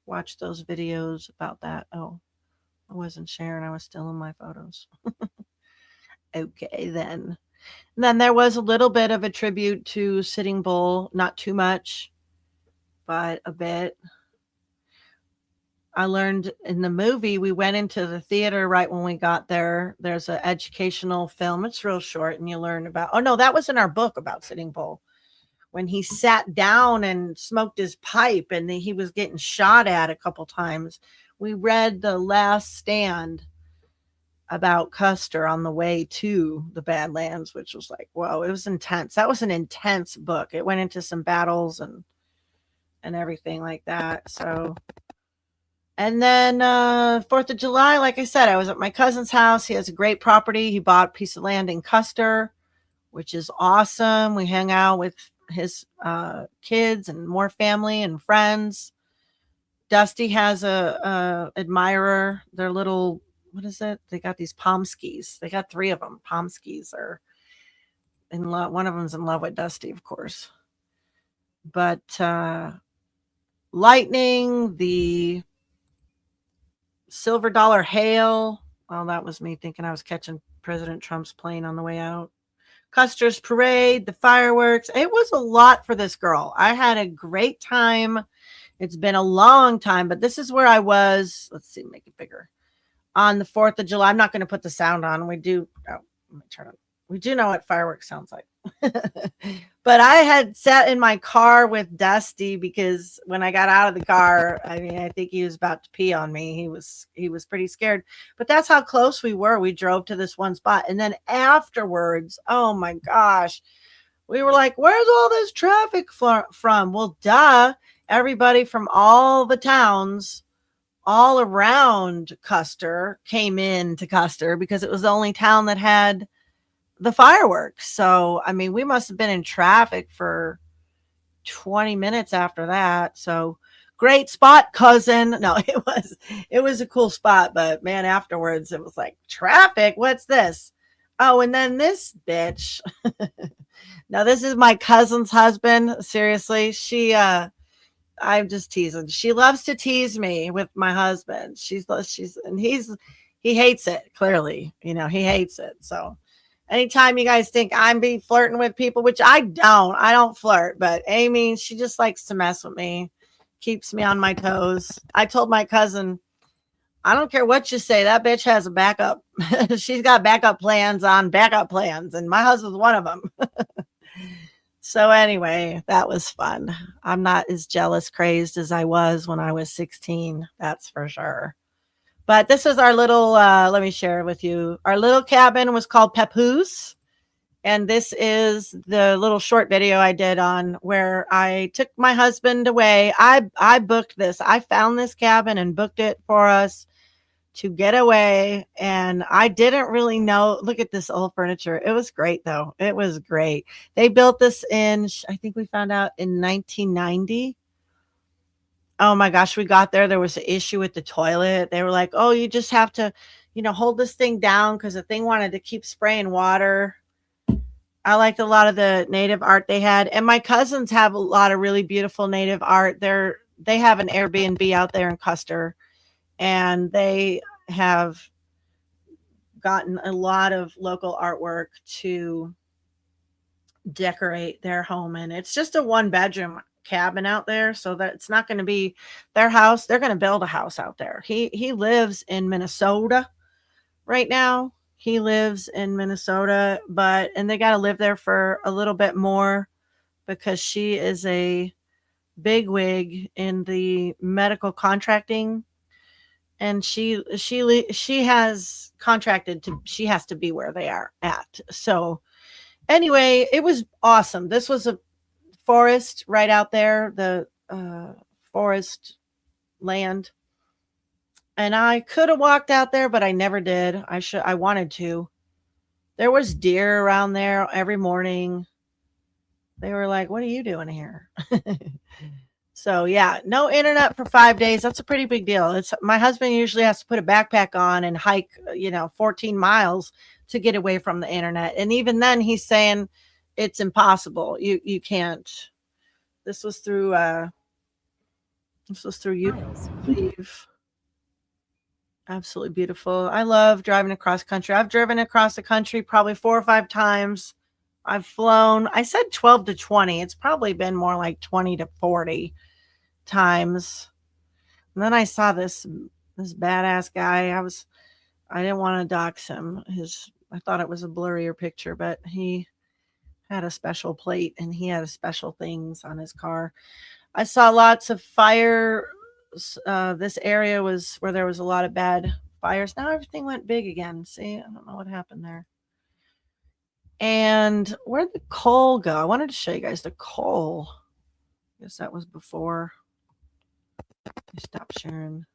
watch those videos about that. Oh, I wasn't sharing. I was still in my photos. Okay, then. And then there was a little bit of a tribute to Sitting Bull. Not too much, but a bit. I learned in the movie, we went into the theater right when we got there. There's an educational film. It's real short, and you learn about, oh no, that was in our book about Sitting Bull. When he sat down and smoked his pipe and he was getting shot at a couple times. We read The Last Stand about Custer on the way to the Badlands, which was like, whoa, it was intense. That was an intense book. It went into some battles and everything like that. So... And then 4th of July, like I said, I was at my cousin's house. He has a great property. He bought a piece of land in Custer, which is awesome. We hang out with his kids and more family and friends. Dusty has a admirer. Their little, what is it? They got these Pomskis. They got 3 of them. Pomskis are in love. One of them's in love with Dusty, of course. But Lightning, the Silver Dollar Hail. Well, that was me thinking I was catching President Trump's plane on the way out. Custer's Parade, the fireworks. It was a lot for this girl. I had a great time. It's been a long time, but this is where I was. Let's see, make it bigger. On the 4th of July. I'm not going to put the sound on. We do. Oh, let me turn it. We do know what fireworks sounds like. But I had sat in my car with Dusty because when I got out of the car, I mean, I think he was about to pee on me. He was pretty scared, but that's how close we were. We drove to this one spot. And then afterwards, oh my gosh, we were like, where's all this traffic from? Well, duh. Everybody from all the towns all around Custer came in to Custer because it was the only town that had the fireworks. So, I mean, we must have been in traffic for 20 minutes after that. So great spot, cousin. No, it was a cool spot, but man, afterwards it was like traffic. What's this? Oh, and then this bitch. Now this is my cousin's husband. Seriously, I'm just teasing. She loves to tease me with my husband. And he hates it. Clearly, he hates it. So anytime you guys think I'm be flirting with people, which I don't flirt, but Amy, she just likes to mess with me, keeps me on my toes. I told my cousin, I don't care what you say, that bitch has a backup. She's got backup plans on backup plans, and my husband's one of them. So anyway, that was fun. I'm not as jealous crazed as I was when I was 16. That's for sure. But this is our little, let me share with you. Our little cabin was called Papoose. And this is the little short video I did on where I took my husband away. I booked this. I found this cabin and booked it for us to get away. And I didn't really know. Look at this old furniture. It was great, though. It was great. They built this I think we found out in 1990. Oh my gosh, we got there. There was an issue with the toilet. They were like, oh, you just have to, hold this thing down because the thing wanted to keep spraying water. I liked a lot of the native art they had. And my cousins have a lot of really beautiful native art. They have an Airbnb out there in Custer. And they have gotten a lot of local artwork to decorate their home. And it's just a 1-bedroom cabin out there. So that it's not going to be their house. They're going to build a house out there. He lives in Minnesota right now. He lives in Minnesota, and they got to live there for a little bit more because she is a bigwig in the medical contracting. And she has contracted she has to be where they are at. So anyway, it was awesome. This was a forest right out there, the forest land. And I could have walked out there, but I never did. I wanted to. There was deer around there every morning. They were like, what are you doing here? So yeah, no internet for 5 days. That's a pretty big deal. My husband usually has to put a backpack on and hike, 14 miles to get away from the internet. And even then he's saying it's impossible. You can't. This was through YouTube. Absolutely beautiful. I love driving across country. I've driven across the country probably 4 or 5 times. I've flown. I said 12 to 20. It's probably been more like 20 to 40 times. And then I saw this badass guy. I didn't want to dox him. I thought it was a blurrier picture, but he had a special plate and he had special things on his car. I saw lots of fire. This area was where there was a lot of bad fires. Now everything went big again. See, I don't know what happened there. And where'd the coal go? I wanted to show you guys the coal. I guess that was before. Stop sharing.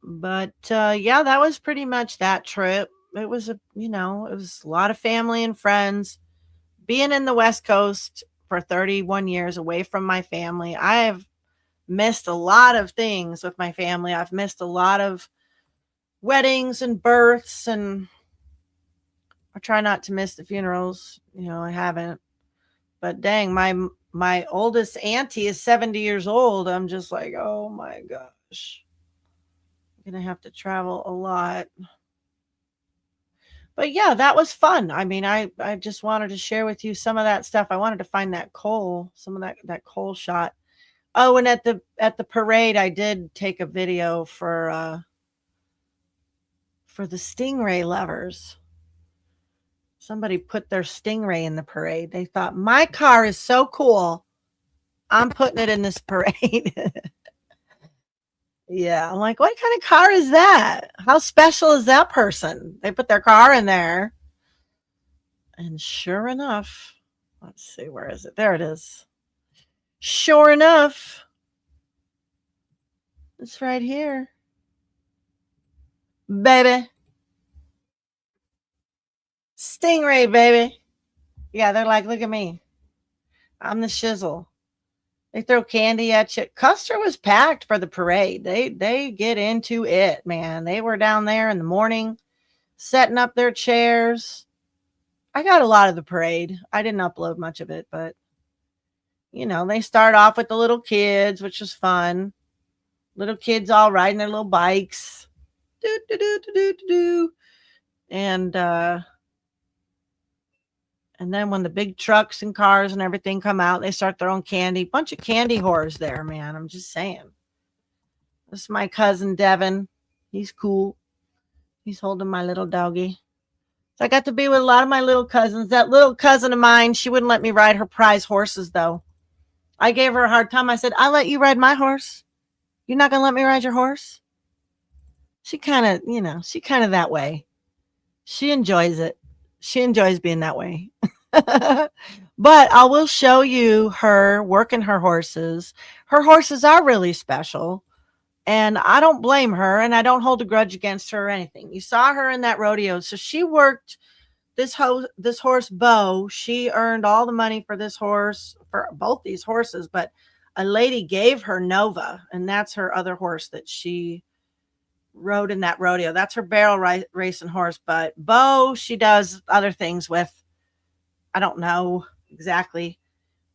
But yeah, that was pretty much that trip. It was it was a lot of family and friends. Being in the West Coast for 31 years away from my family, I have missed a lot of things with my family. I've missed a lot of weddings and births, and I try not to miss the funerals. I haven't. But dang, my oldest auntie is 70 years old. I'm just like, oh my gosh. I'm going to have to travel a lot. But yeah, that was fun. I mean, I just wanted to share with you some of that stuff. I wanted to find that coal, some of that coal shot. Oh, and at the parade, I did take a video for the Stingray lovers. Somebody put their Stingray in the parade. They thought, my car is so cool, I'm putting it in this parade. Yeah, I'm like, what kind of car is that? How special is that person? They put their car in there. And sure enough, let's see, where is it? There it is. Sure enough, it's right here. Baby. Stingray, baby. Yeah, they're like, look at me. I'm the shizzle. They throw candy at you. Custer was packed for the parade. They get into it, man. They were down there in the morning setting up their chairs. I got a lot of the parade. I didn't upload much of it, but they start off with the little kids, which was fun. Little kids all riding their little bikes. Do do do do do do do. And then when the big trucks and cars and everything come out, they start throwing candy. Bunch of candy whores there, man. I'm just saying. This is my cousin Devin. He's cool. He's holding my little doggy. So I got to be with a lot of my little cousins. That little cousin of mine, she wouldn't let me ride her prize horses, though. I gave her a hard time. I said, I'll let you ride my horse. You're not going to let me ride your horse? She kind of that way. She enjoys it. She enjoys being that way. But I will show you her working her horses. Her horses are really special. And I don't blame her, and I don't hold a grudge against her or anything. You saw her in that rodeo. So she worked this horse, Bo. She earned all the money for this horse, for both these horses, but a lady gave her Nova, and that's her other horse that she rode in that rodeo. That's her barrel racing horse. But Bo, she does other things with. I don't know exactly,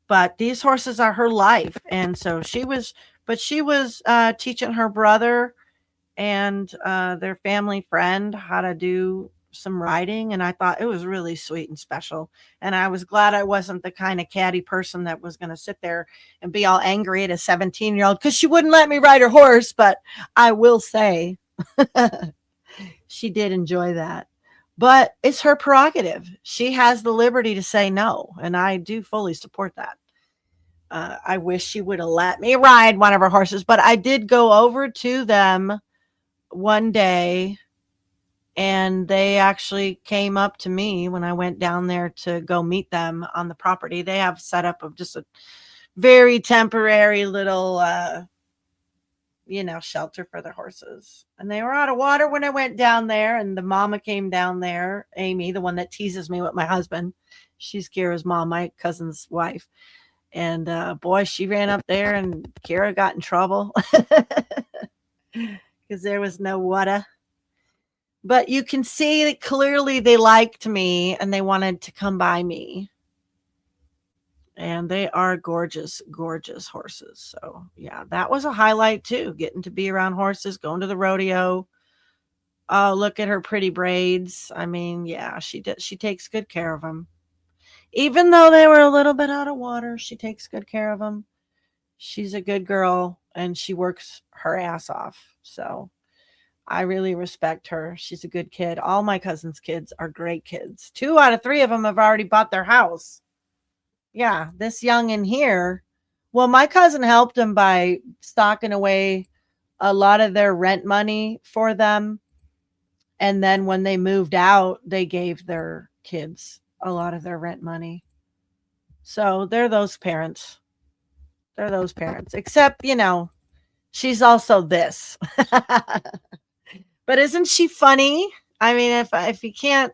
but these horses are her life. And so she was teaching her brother and their family friend how to do some riding. And I thought it was really sweet and special. And I was glad I wasn't the kind of catty person that was going to sit there and be all angry at a 17-year-old because she wouldn't let me ride her horse. But I will say she did enjoy that. But it's her prerogative. She has the liberty to say no. And I do fully support that. I wish she would have let me ride one of her horses, but I did go over to them one day and they actually came up to me when I went down there to go meet them on the property. They have set up of just a very temporary little, shelter for their horses. And they were out of water when I went down there, and the mama came down there, Amy, the one that teases me with my husband. She's Kira's mom, my cousin's wife. And boy, she ran up there and Kira got in trouble because there was no water. But you can see that clearly they liked me and they wanted to come by me. And they are gorgeous, gorgeous horses. So, yeah, that was a highlight too, getting to be around horses, going to the rodeo. Oh, look at her pretty braids. I mean, yeah, she takes good care of them. Even though they were a little bit out of water, she takes good care of them. She's a good girl and she works her ass off. So I really respect her. She's a good kid. All my cousins' kids are great kids. 2 out of 3 of them have already bought their house. Yeah, this young in here. Well, my cousin helped them by stocking away a lot of their rent money for them. And then when they moved out, they gave their kids a lot of their rent money. So they're those parents. They're those parents. Except, she's also this. But isn't she funny? I mean, if you can't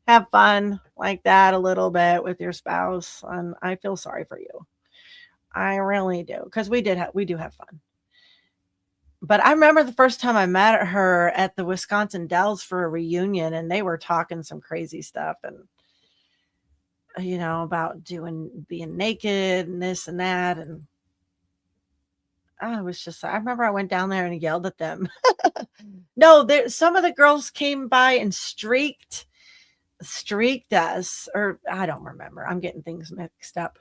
have fun like that a little bit with your spouse, I feel sorry for you. I really do, because we do have fun. But I remember the first time I met her at the Wisconsin Dells for a reunion, and they were talking some crazy stuff and about being naked and this and that. And I remember I went down there and yelled at them. No, some of the girls came by and streaked us, or I don't remember. I'm getting things mixed up.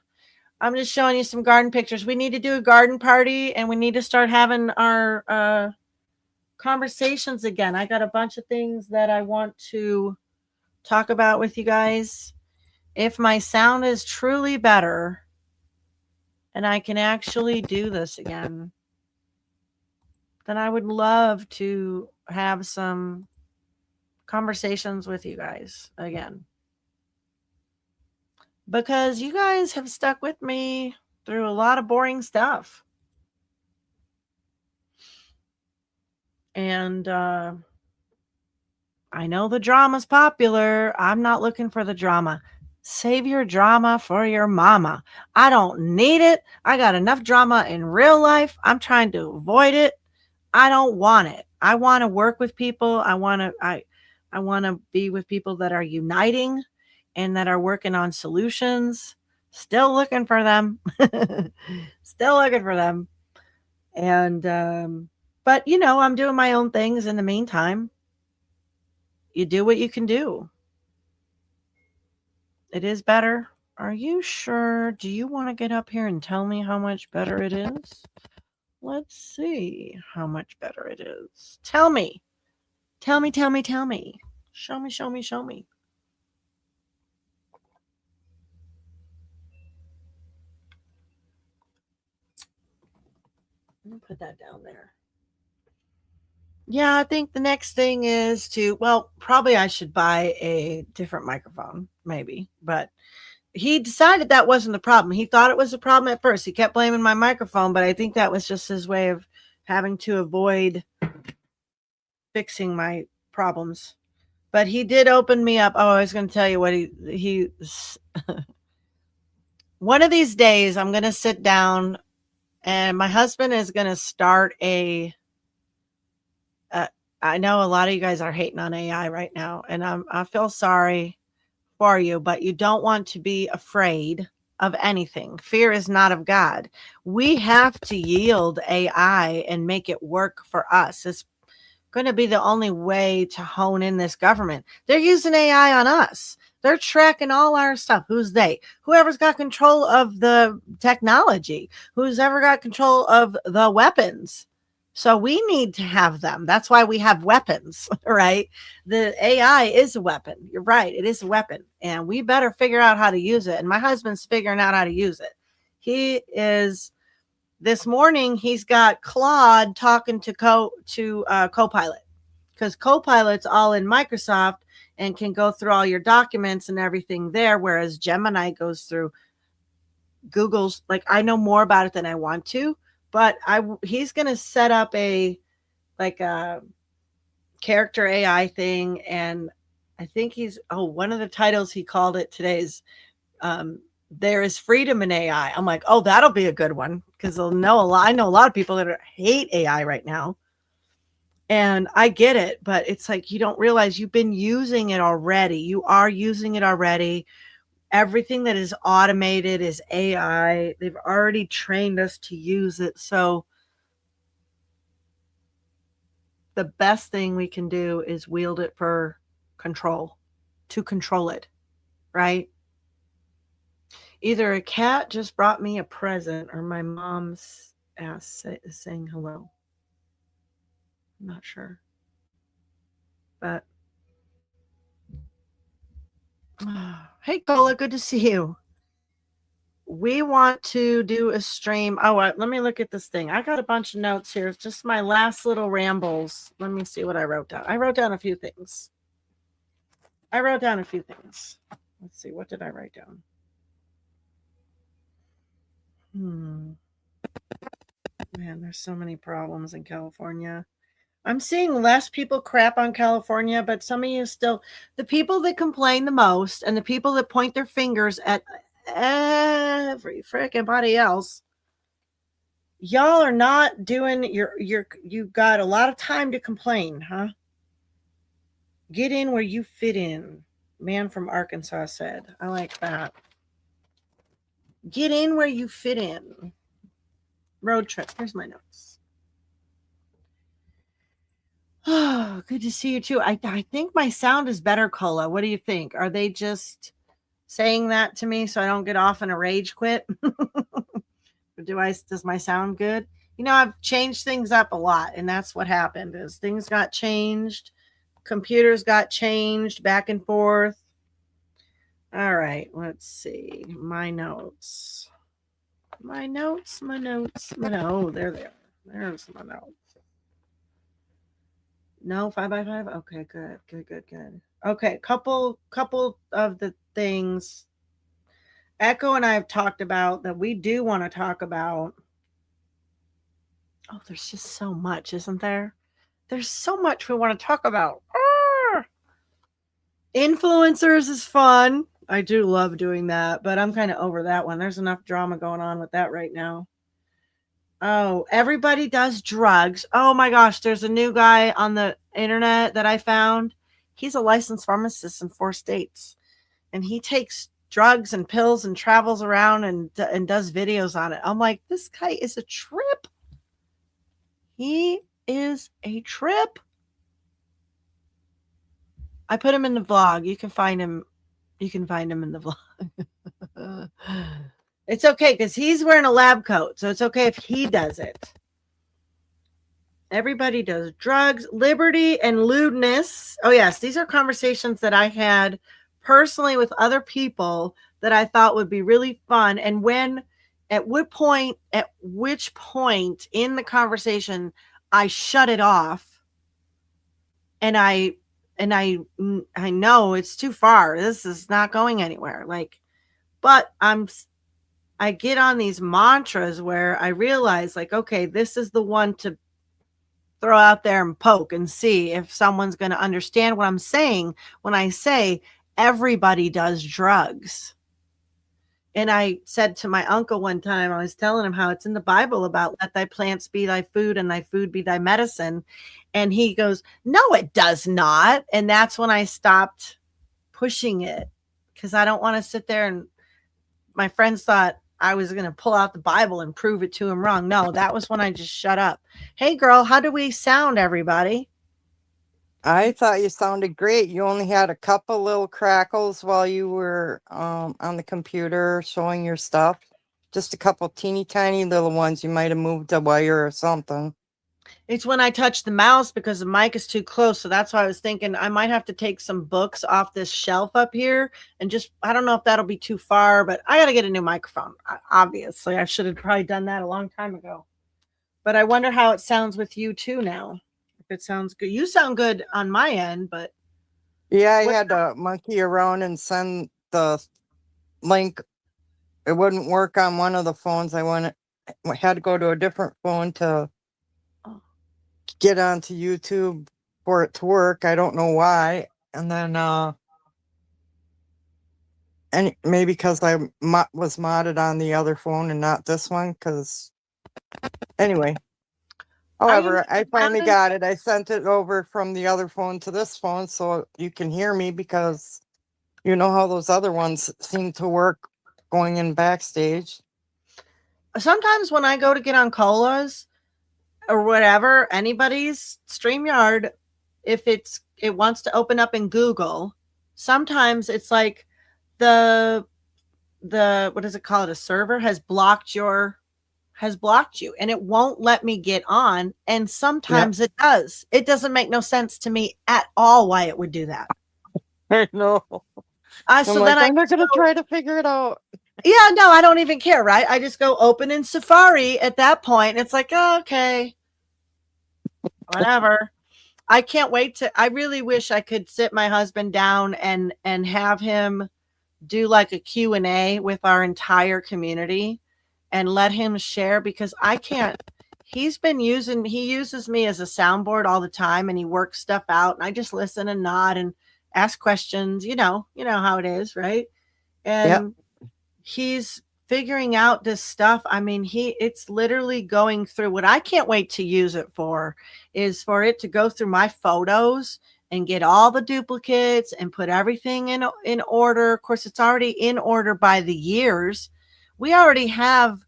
I'm just showing you some garden pictures. We need to do a garden party and we need to start having our conversations again. I got a bunch of things that I want to talk about with you guys. If my sound is truly better and I can actually do this again, then I would love to have some conversations with you guys again. Because you guys have stuck with me through a lot of boring stuff. And I know the drama's popular. I'm not looking for the drama. Save your drama for your mama. I don't need it. I got enough drama in real life. I'm trying to avoid it. I don't want it. I want to work with people. I want to be with people that are uniting and that are working on solutions. Still looking for them. Still looking for them. And but you know, I'm doing my own things in the meantime. You do what you can do. It is better. Are you sure? Do you want to get up here and tell me how much better it is? Let's see how much better it is. Tell me. Tell me, tell me, tell me. Show me, show me, show me. Let me put that down there. Yeah, I think the next thing is to, well, probably I should buy a different microphone, maybe. But he decided that wasn't the problem. He thought it was a problem at first. He kept blaming my microphone, but I think that was just his way of having to avoid fixing my problems. But he did open me up. Oh, I was going to tell you what he one of these days I'm going to sit down and my husband is going to start I know a lot of you guys are hating on AI right now, and I feel sorry for you, but you don't want to be afraid of anything. Fear is not of God. We have to yield AI and make it work for us. It's going to be the only way to hone in this government. They're using AI on us. They're tracking all our stuff. Who's they? Whoever's got control of the technology, who's ever got control of the weapons. So we need to have them. That's why we have weapons, right? The AI is a weapon. You're right. It is a weapon. And we better figure out how to use it. And my husband's figuring out how to use it. He is, this morning, he's got Claude talking to Copilot. Because Copilot's all in Microsoft and can go through all your documents and everything there. Whereas Gemini goes through Google's, like, I know more about it than I want to. But he's going to set up a character AI thing. And I think one of the titles he called it today is There is Freedom in AI. I'm like, oh, that'll be a good one. Because I know a lot of people that hate AI right now. And I get it. But it's like, you don't realize you've been using it already. You are using it already. Everything that is automated is AI. They've already trained us to use it. So the best thing we can do is wield it for control, to control it, right? Either a cat just brought me a present or my mom's ass is saying hello. I'm not sure. But hey, Cola, good to see you. We want to do a stream. Oh, let me look at this thing. I got a bunch of notes here. It's just my last little rambles. Let me see what I wrote down. I wrote down a few things. Let's see. What did I write down? Man, there's so many problems in California. I'm seeing less people crap on California, but some of you still, the people that complain the most and the people that point their fingers at every freaking body else, y'all are not doing you've got a lot of time to complain, huh? Get in where you fit in. Man from Arkansas said. I like that. Get in where you fit in. Road trip. Here's my notes. Oh, good to see you too. I think my sound is better, Cola. What do you think? Are they just saying that to me so I don't get off in a rage quit? Or does my sound good? You know, I've changed things up a lot, and that's what happened is things got changed. Computers got changed back and forth. All right, let's see. My notes. Oh, there they are. There's my notes. No, 5x5. Okay, good. Okay, couple of the things Echo and I have talked about that we do want to talk about. Oh, there's just so much, isn't there? There's so much we want to talk about. Influencers is fun. I do love doing that, but I'm kind of over that one. There's enough drama going on with that right now. Oh, everybody does drugs. Oh my gosh, there's a new guy on the internet that I found. He's a licensed pharmacist in 4 states, and he takes drugs and pills and travels around and does videos on it. I'm like, this guy is a trip. He is a trip. I put him in the vlog. You can find him. You can find him in the vlog. It's okay because he's wearing a lab coat, so it's okay if he does it. Everybody does drugs, liberty, and lewdness. Oh, yes. These are conversations that I had personally with other people that I thought would be really fun. And at which point in the conversation, I shut it off. And I know it's too far. This is not going anywhere. But I get on these mantras where I realize, okay, this is the one to throw out there and poke and see if someone's going to understand what I'm saying when I say everybody does drugs. And I said to my uncle one time, I was telling him how it's in the Bible about let thy plants be thy food and thy food be thy medicine. And he goes, no, it does not. And that's when I stopped pushing it because I don't want to sit there and my friends thought I was going to pull out the Bible and prove it to him wrong. No, that was when I just shut up. Hey, girl, how do we sound, everybody? I thought you sounded great. You only had a couple little crackles while you were on the computer showing your stuff. Just a couple teeny tiny little ones. You might have moved a wire or something. It's when I touch the mouse because the mic is too close. So that's why I was thinking I might have to take some books off this shelf up here and I don't know if that'll be too far, but I got to get a new microphone. Obviously, I should have probably done that a long time ago. But I wonder how it sounds with you too now. If it sounds good. You sound good on my end, but. Yeah, I had to monkey around and send the link. It wouldn't work on one of the phones. I had to go to a different phone to get onto YouTube for it to work. I don't know why. And then, and maybe because I was modded on the other phone and not this one. Because anyway, however, I finally got it. I sent it over from the other phone to this phone so you can hear me because you know how those other ones seem to work going in backstage. Sometimes when I go to get on colas or whatever, anybody's StreamYard, if it wants to open up in Google, sometimes it's like the what does it call it? A server has blocked you and it won't let me get on. And sometimes it does. It doesn't make no sense to me at all why it would do that. I know. So then I'm not going to try to figure it out. Yeah, no, I don't even care, right? I just go open in Safari at that point. And it's like, oh, okay, whatever. I can't wait I really wish I could sit my husband down and have him do like a Q&A with our entire community and let him share because I can't. He uses me as a soundboard all the time and he works stuff out and I just listen and nod and ask questions, you know how it is, right? And he's figuring out this stuff. I mean, it's literally going through what I can't wait to use it for is for it to go through my photos and get all the duplicates and put everything in order. Of course, it's already in order by the years. We already have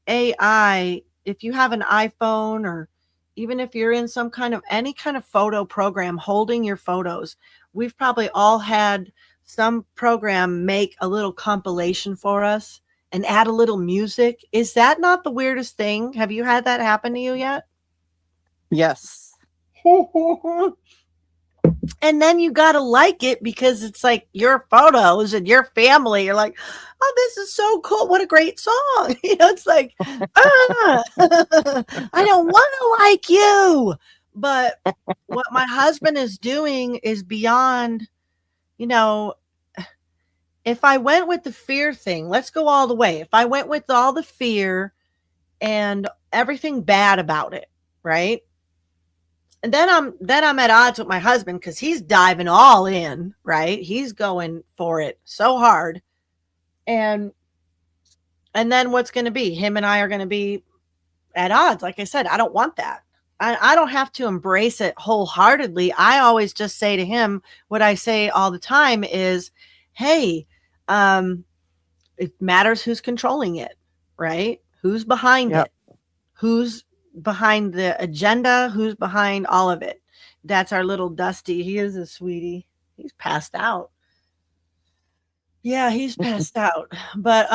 AI. If you have an iPhone or even if you're in any kind of photo program holding your photos, we've probably all had some program make a little compilation for us and add a little music. Is that not the weirdest thing? Have you had that happen to you yet? Yes. And then you got to like it because it's like your photos and your family. You're like, oh, this is so cool. What a great song. It's like, I don't want to like you. But what my husband is doing is beyond, if I went with the fear thing, let's go all the way. If I went with all the fear and everything bad about it, right? And then I'm at odds with my husband because he's diving all in, right? He's going for it so hard. And then what's going to be? Him and I are going to be at odds. Like I said, I don't want that. I don't have to embrace it wholeheartedly. I always just say to him what I say all the time is, hey, it matters who's controlling it, right? Who's behind Yep. it? Who's behind the agenda? Who's behind all of it? That's our little Dusty. He is a sweetie. He's passed out. Yeah, he's passed out. But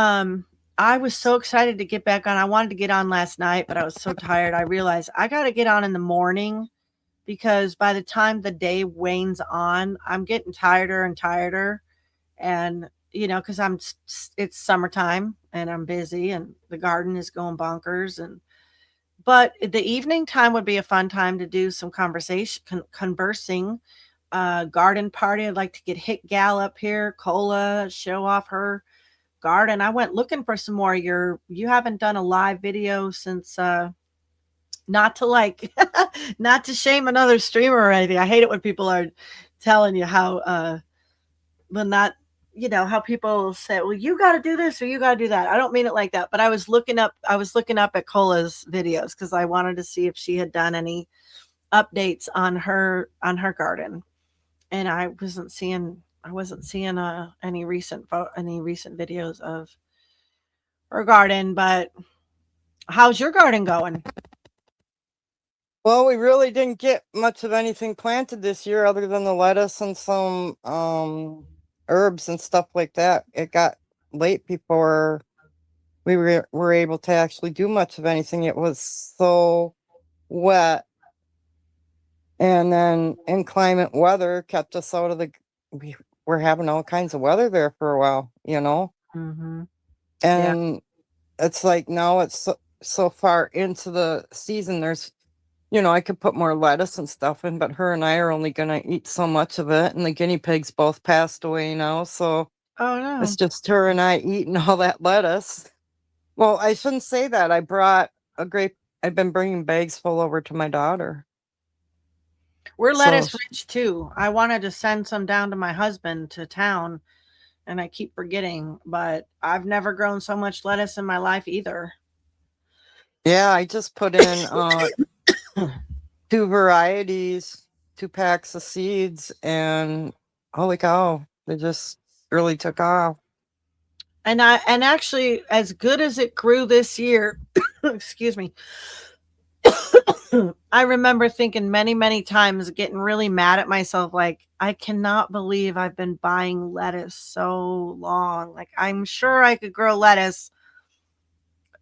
I was so excited to get back on. I wanted to get on last night, but I was so tired. I realized I got to get on in the morning because by the time the day wanes on, I'm getting tireder and tireder. And, because it's summertime and I'm busy and the garden is going bonkers. But the evening time would be a fun time to do some conversing, garden party. I'd like to get Hit Gal up here, Cola, show off her garden. I went looking for some more. You haven't done a live video since not to not to shame another streamer or anything. I hate it when people are telling you how how people say, well, you got to do this or you got to do that. I don't mean it like that, but I was looking up at Cola's videos because I wanted to see if she had done any updates on her garden, and I wasn't seeing any recent videos of her garden. But how's your garden going? Well, we really didn't get much of anything planted this year other than the lettuce and some herbs and stuff like that. It got late before we were able to actually do much of anything. It was so wet. And then inclement weather kept us out of we were having all kinds of weather there for a while, Mm-hmm. And it's like now it's so far into the season, there's, I could put more lettuce and stuff in, but her and I are only going to eat so much of it. And the guinea pigs both passed away now. So Oh, no. it's just her and I eating all that lettuce. Well, I shouldn't say that. I brought I've been bringing bags full over to my daughter. We're lettuce rich too. I wanted to send some down to my husband to town, and I keep forgetting, but I've never grown so much lettuce in my life either. Yeah, I just put in 2 varieties, 2 packs of seeds, and holy cow, they just really took off. And actually, as good as it grew this year, excuse me, I remember thinking many, many times, getting really mad at myself, like, I cannot believe I've been buying lettuce so long. Like, I'm sure I could grow lettuce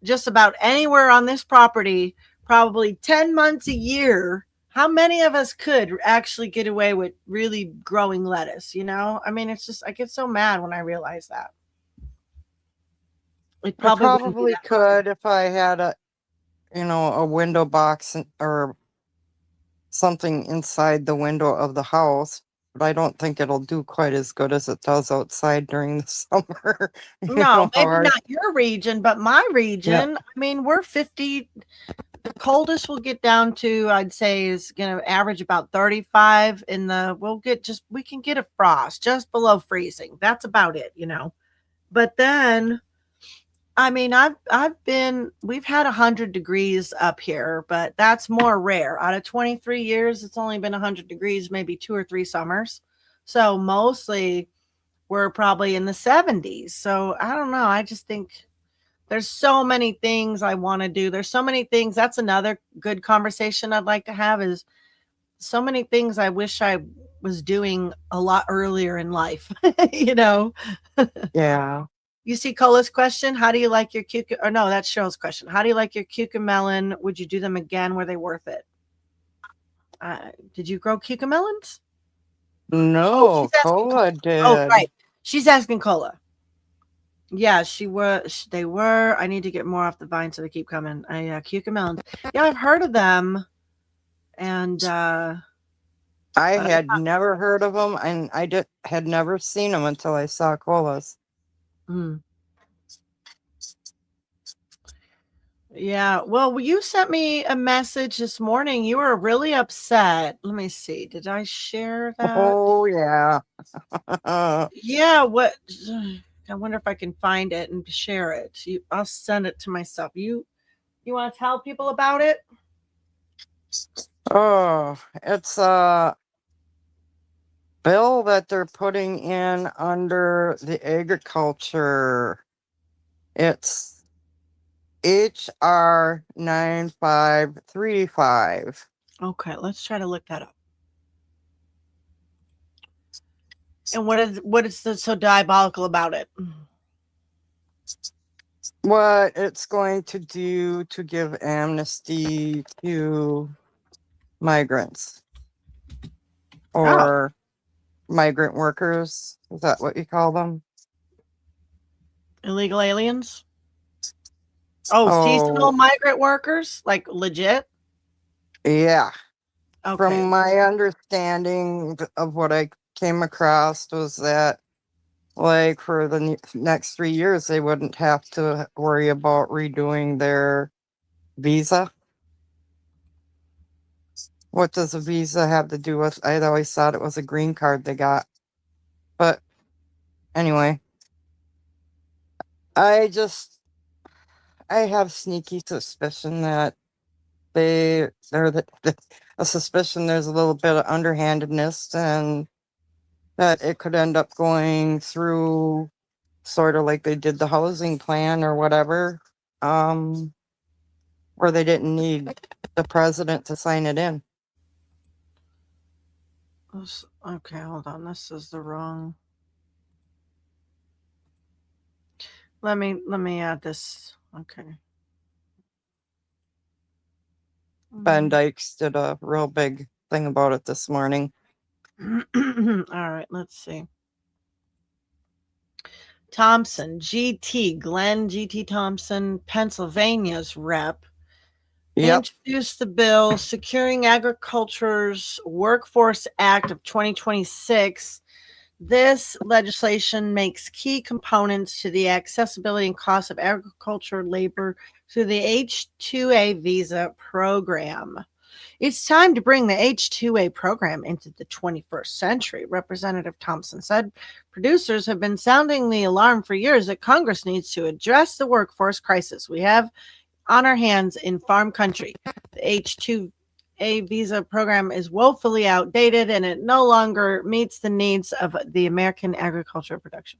just about anywhere on this property, probably 10 months a year. How many of us could actually get away with really growing lettuce? I mean, it's just, I get so mad when I realize that. I probably could if I had a window box or something inside the window of the house, but I don't think it'll do quite as good as it does outside during the summer. No, maybe not your region, but my region. Yeah. I mean, we're 50. The coldest we'll get down to, I'd say, is going to average about 35 we can get a frost just below freezing. That's about it, But then, I mean, we've had 100 degrees up here, but that's more rare. Out of 23 years, it's only been 100 degrees, maybe 2 or 3 summers. So mostly we're probably in the 70s. So I don't know. I just think there's so many things I want to do. There's so many things. That's another good conversation I'd like to have, is so many things I wish I was doing a lot earlier in life, Yeah. You see Cola's question, how do you like your cucumber? Or no, that's Cheryl's question. How do you like your cucamelon? Would you do them again? Were they worth it? Did you grow cucamelons? No, Cola did. Oh, right. She's asking Cola. Yeah, they were. I need to get more off the vine so they keep coming. Cucamelons. Yeah, I've heard of them. And I had never heard of them, and I had never seen them until I saw Cola's. Yeah. Well, you sent me a message this morning. You were really upset. Let me see. Did I share that? Oh yeah. Yeah. What? I wonder if I can find it and share it. I'll send it to myself. You want to tell people about it? Oh, it's a bill that they're putting in under the agriculture. It's HR 9535. Okay. Let's try to look that up. And what is so diabolical about it? What it's going to do to give amnesty to migrants Oh, or migrant workers. Is that what you call them? illegal aliens? Oh, seasonal Oh, migrant workers? Like legit? yeah. Okay. From my understanding of what I came across was that, like, for the next 3 years, they wouldn't have to worry about redoing their visa. What does a visa have to do with? I'd always thought it was a green card they got. But anyway, I just, I have sneaky suspicion that they're a suspicion there's a little bit of underhandedness and that it could end up going through sort of like they did the housing plan or whatever, um, where they didn't need the president to sign it in. Okay, hold on. This is the wrong. Let me add this. Okay. Ben Dykes did a real big thing about it this morning. All right, let's see. Thompson, Glenn GT Thompson, Pennsylvania's rep, Yep. introduced the bill Securing Agriculture's Workforce Act of 2026. This legislation makes key components to the accessibility and cost of agriculture labor through the H-2A visa program. It's time to bring the H-2A program into the 21st century, Representative Thompson said. Producers have been sounding the alarm for years that Congress needs to address the workforce crisis we have on our hands in farm country. The H-2A visa program is woefully outdated and it no longer meets the needs of the American agriculture production.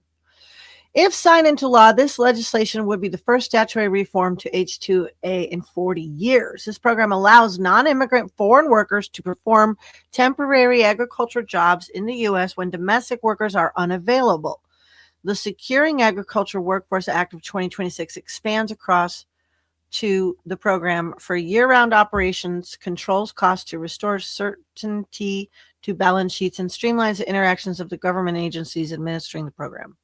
If signed into law, this legislation would be the first statutory reform to H-2A in 40 years. This program allows non-immigrant foreign workers to perform temporary agriculture jobs in the U.S. when domestic workers are unavailable. The Securing Agriculture Workforce Act of 2026 expands across to the program for year-round operations, controls costs to restore certainty to balance sheets, and streamlines the interactions of the government agencies administering the program.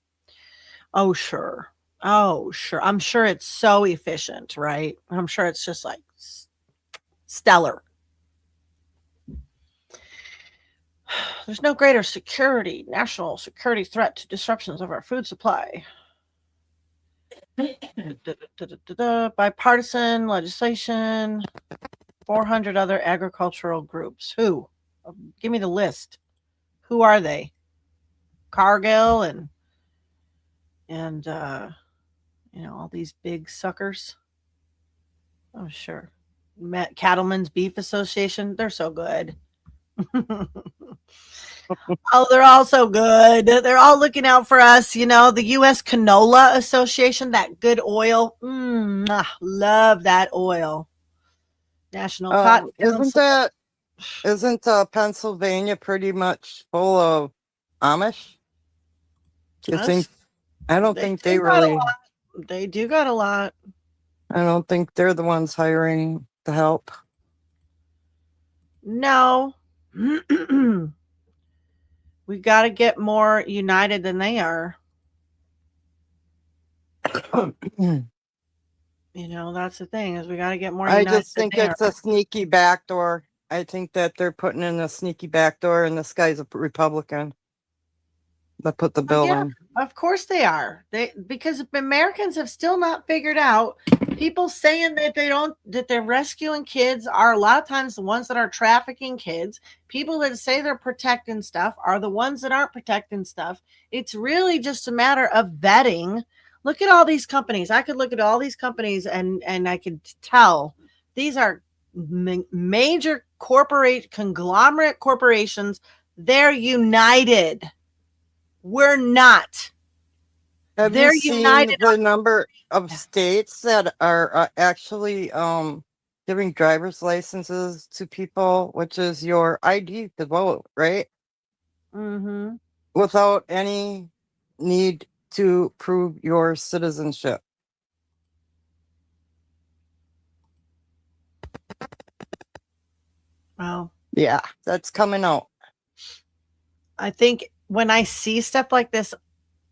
Oh, sure. Oh, sure. I'm sure it's so efficient, right? I'm sure it's just like stellar. There's no greater national security threat to disruptions of our food supply. Bipartisan legislation, 400 other agricultural groups. Who? Give me the list. Who are they? Cargill and all these big suckers. Oh, sure. Cattlemen's Beef Association. They're so good. Oh, they're all so good. They're all looking out for us. The U.S. Canola Association, that good oil. Love that oil. National Cotton Council. Isn't Pennsylvania pretty much full of Amish? You think? I don't think they really. They do got a lot. I don't think they're the ones hiring the help. No. We got to get more united than they are. That's the thing is we got to get more united. I just think it's a sneaky backdoor. I think that they're putting in a sneaky backdoor, and this guy's a Republican that put the bill in. Of course they are. Because Americans have still not figured out people saying that they're rescuing kids are a lot of times the ones that are trafficking kids. People that say they're protecting stuff are the ones that aren't protecting stuff. It's really just a matter of vetting. Look at all these companies. I could look at all these companies and I could tell these are major conglomerate corporations. They're united. We're not. Have They're you seen united. the number of states that are actually giving driver's licenses to people, which is your ID to vote, right? Mm-hmm. Without any need to prove your citizenship. Well, Yeah, that's coming out. I think when I see stuff like this,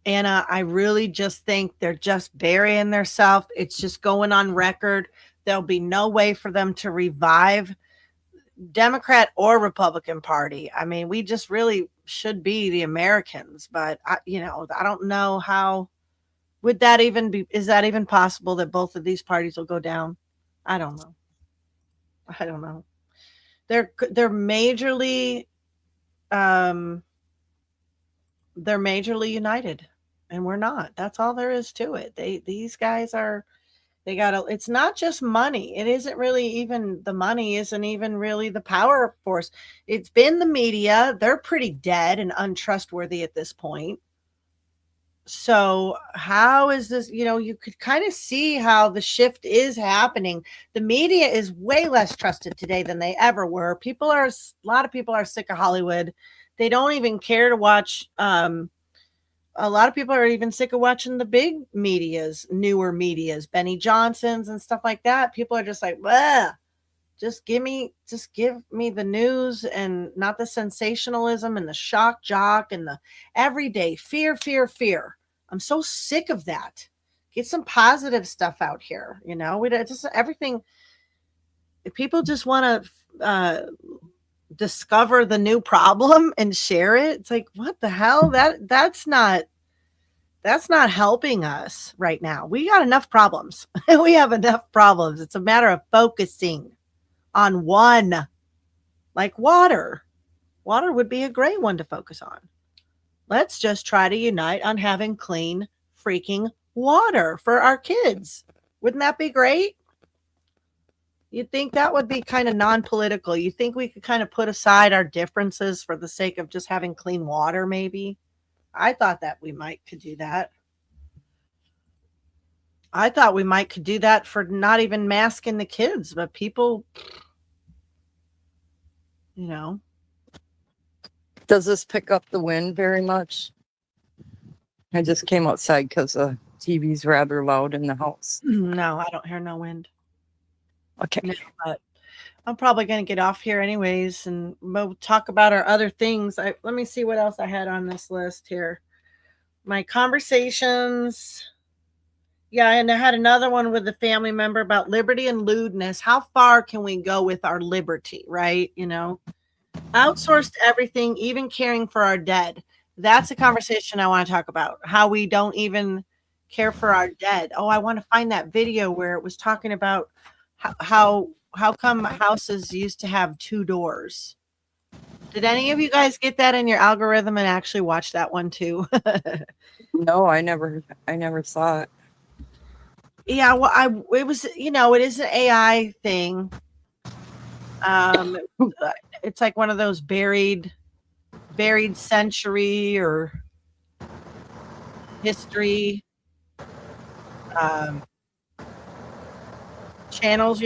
Anna, I really just think they're just burying themselves. It's just going on record. There'll be no way for them to revive Democrat or Republican Party. I mean, we just really should be the Americans, but I don't know how would that even be. Is that even possible that both of these parties will go down? I don't know. I don't know. They're majorly um they're majorly united, and we're not. That's all there is to it. These guys are they got to it's not just money. It isn't really even the money isn't even really the power force. It's been the media. They're pretty dead and untrustworthy at this point. So how is this, you could kind of see how the shift is happening. The media is way less trusted today than they ever were. A lot of people are sick of Hollywood. They don't even care to watch a lot of people are even sick of watching the big newer medias, Benny Johnson's and stuff like that. People are just like, well, just give me the news and not the sensationalism and the shock jock and the everyday fear, fear, fear. I'm so sick of that. Get some positive stuff out here. We just everything. If people just want to discover the new problem and share it, it's like, what the hell? That's not helping us right now. We got enough problems. We have enough problems. It's a matter of focusing on one, like water. Water would be a great one to focus on. Let's just try to unite on having clean freaking water for our kids. Wouldn't that be great? You'd think that would be kind of non-political. You think we could kind of put aside our differences for the sake of just having clean water, maybe? I thought that we might could do that. I thought we might could do that for not even masking the kids, but people, Does this pick up the wind very much? I just came outside because the TV's rather loud in the house. No, I don't hear no wind. Okay. No, but I'm probably going to get off here anyways, and we'll talk about our other things. Let me see what else I had on this list here. My conversations. Yeah, and I had another one with a family member about liberty and lewdness. How far can we go with our liberty, right? Outsourced everything, even caring for our dead. That's a conversation I want to talk about. How we don't even care for our dead. Oh, I want to find that video where it was talking about how come houses used to have two doors. Did any of you guys get that in your algorithm and actually watch that one too? No, I never saw it. Yeah, well, it was, it is an AI thing. It's like one of those buried century or history channels,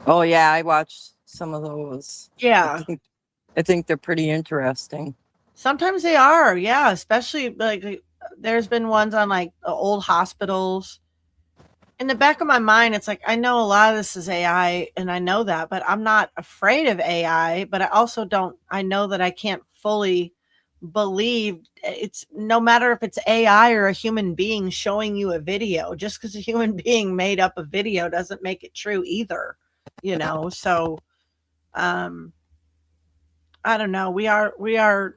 Oh yeah, I watched some of those. Yeah. I think they're pretty interesting. Sometimes they are, yeah, especially like there's been ones on like old hospitals. In the back of my mind, it's like, I know a lot of this is AI and I know that, but I'm not afraid of AI, but I know that I can't fully believe it's no matter if it's AI or a human being showing you a video, just because a human being made up a video doesn't make it true either, so, I don't know. We are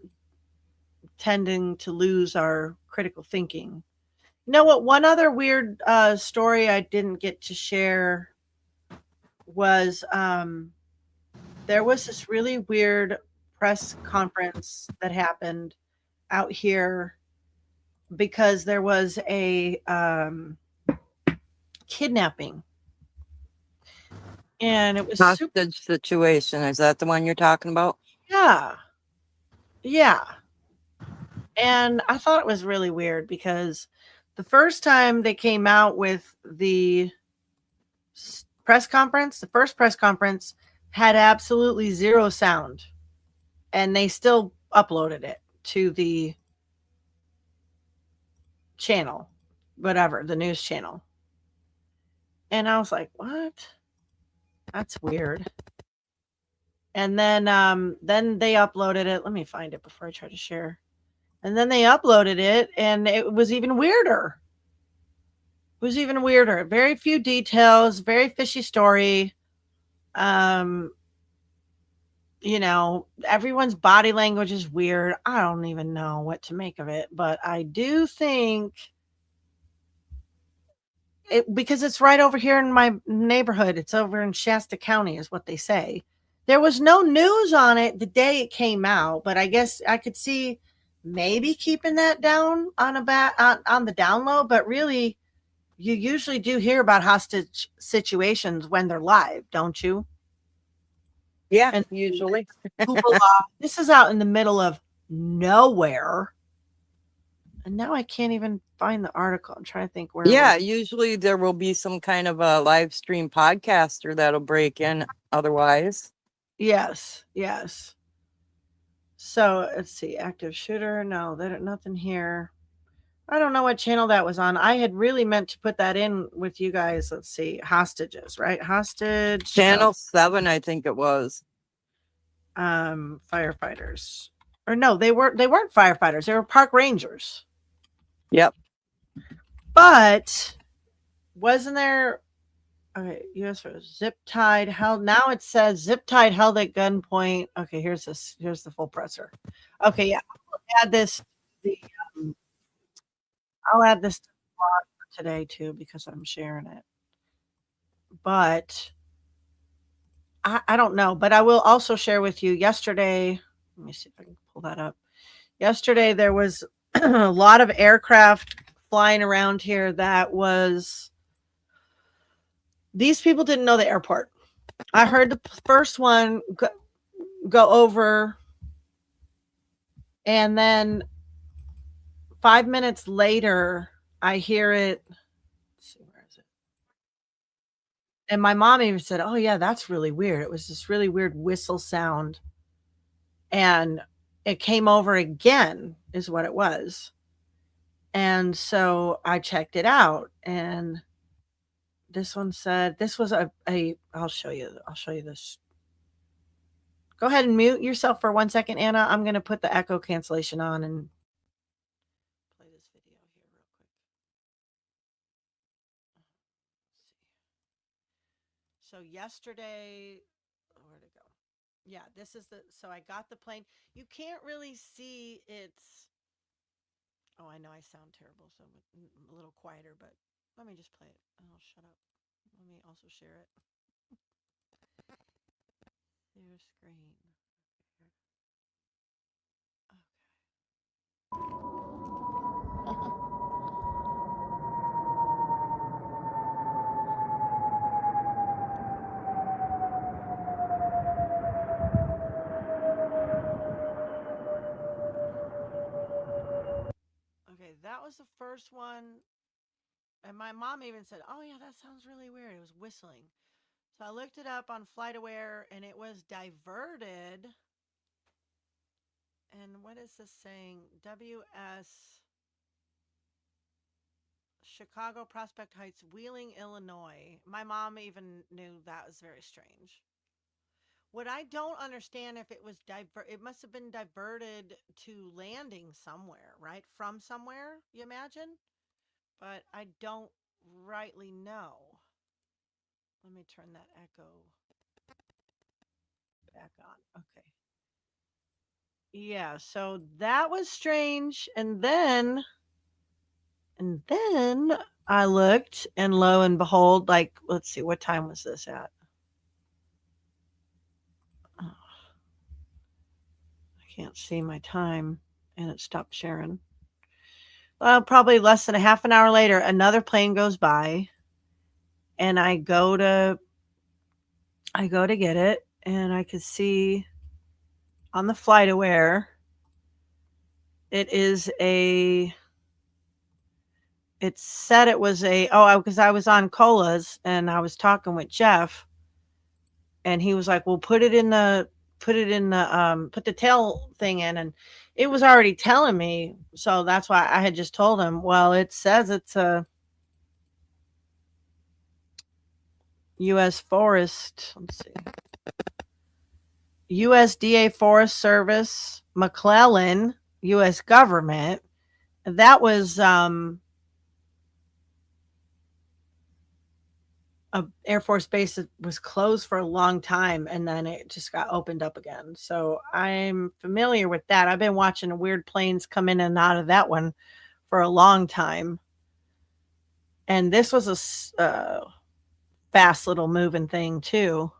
tending to lose our critical thinking. You know what? One other weird story I didn't get to share was there was this really weird press conference that happened out here because there was a kidnapping, and it was super. Hostage situation. Is that the one you're talking about? Yeah, yeah. And I thought it was really weird because the first time they came out with the press conference, the first press conference had absolutely zero sound, and they still uploaded it to the channel, whatever, the news channel. And I was like, "What? That's weird." And then they uploaded it. Let me find it before I try to share. And then they uploaded it, and it was even weirder. It was even weirder. Very few details, very fishy story. Um, everyone's body language is weird. I don't even know what to make of it, but I do think because it's right over here in my neighborhood. It's over in Shasta County, is what they say. There was no news on it the day it came out, but I guess I could see maybe keeping that down on on the download. But really, you usually do hear about hostage situations when they're live, don't you? Yeah, And usually. this is out in the middle of nowhere. And now I can't even find the article. I'm trying to think where it Yeah, was. usually there will be some kind of a live stream podcaster that'll break in otherwise. Yes, yes. So let's see, active shooter. No, there nothing here. I don't know what channel that was on. I had really meant to put that in with you guys. Let's see, hostages, right? Hostage. Channel 7, I think it was. Firefighters. Or no, they weren't firefighters. They were park rangers. Yep. But wasn't there? Okay, U.S. zip tied held. Now it says zip tied held at gunpoint. Okay, here's this. Here's the full presser. Okay, yeah, I'll add this. The I'll add this to the blog for today too because I'm sharing it. But I don't know. But I will also share with you yesterday. Let me see if I can pull that up. Yesterday there was a lot of aircraft flying around here that was. These people didn't know the airport. I heard the first one go over, and then 5 minutes later, I hear it. Let's see, where is it? And my mom even said, "Oh yeah, that's really weird." It was this really weird whistle sound, and it came over again, is what it was. And so I checked it out, and this one said this was a. I'll show you. I'll show you this. Go ahead and mute yourself for 1 second, Anna. I'm going to put the echo cancellation on and play this video here real quick. So yesterday, where'd it go? Yeah, this is so I got the plane. You can't really see it's, oh, I know I sound terrible, so I'm a little quieter, but let me just play it. Oh, shut up. Let me also share it. Share screen. Okay. Okay, that was the first one. And my mom even said, "Oh yeah, that sounds really weird." It was whistling. So I looked it up on FlightAware, and it was diverted. And what is this saying? WS Chicago Prospect Heights, Wheeling, Illinois. My mom even knew that was very strange. What I don't understand if it was it must have been diverted to landing somewhere, right? From somewhere, you imagine? But I don't rightly know. Let me turn that echo back on. Okay. Yeah, so that was strange. And then And then I looked, and lo and behold, like, let's see, what time was this at? Oh, I can't see my time, and it stopped sharing. Well, probably less than a half an hour later, another plane goes by, and I go to get it, and I could see on the flight aware, it is a. It said it was a. Oh, because I was on Cola's and I was talking with Jeff, and he was like, "Well, put the tail thing in," and it was already telling me. So that's why I had just told him, "Well, it says it's a U.S. Forest. Let's see, USDA Forest Service, McClellan, U.S. government." That was a Air Force base that was closed for a long time, and then it just got opened up again. So I'm familiar with that. I've been watching weird planes come in and out of that one for a long time. And this was a fast little moving thing too.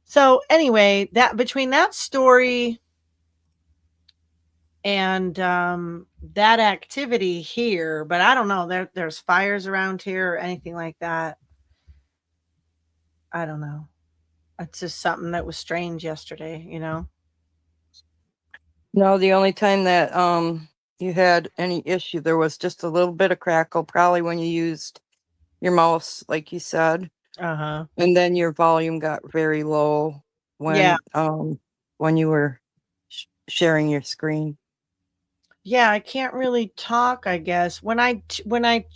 So anyway, that between that story and that activity here, but I don't know, there's fires around here or anything like that. I don't know. It's just something that was strange yesterday, you know? No, the only time that you had any issue, there was just a little bit of crackle, probably when you used your mouse, like you said, Uh-huh. and then your volume got very low Yeah. when you were sharing your screen. Yeah, I can't really talk, I guess. When I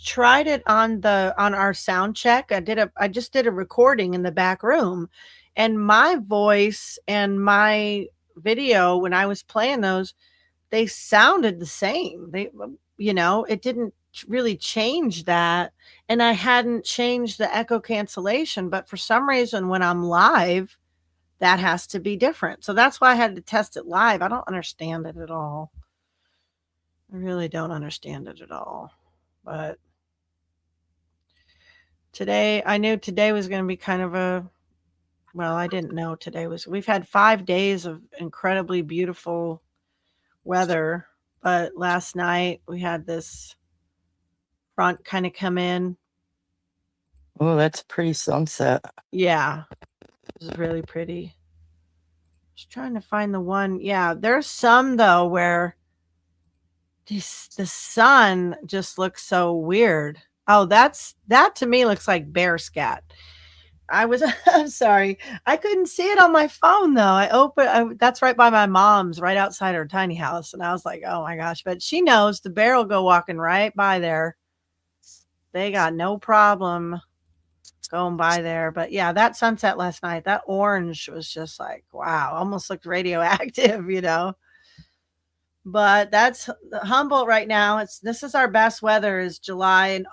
tried it on our sound check, I just did a recording in the back room, and my voice and my video when I was playing those, they sounded the same. It didn't really change that, and I hadn't changed the echo cancellation, but for some reason when I'm live, that has to be different. So that's why I had to test it live. I don't understand it at all. I really don't understand it at all. But I knew today was going to be kind of I didn't know we've had 5 days of incredibly beautiful weather, but last night we had this front kind of come in. Oh, that's a pretty sunset. Yeah, it was really pretty. Just trying to find the one. Yeah, there's some though where the sun just looks so weird. Oh, that to me looks like bear scat. I'm sorry. I couldn't see it on my phone though. That's right by my mom's, right outside her tiny house. And I was like, oh my gosh, but she knows the bear will go walking right by there. They got no problem going by there. But yeah, that sunset last night, that orange was just like, wow, almost looked radioactive, you know. But that's Humboldt right now. This is our best weather is July and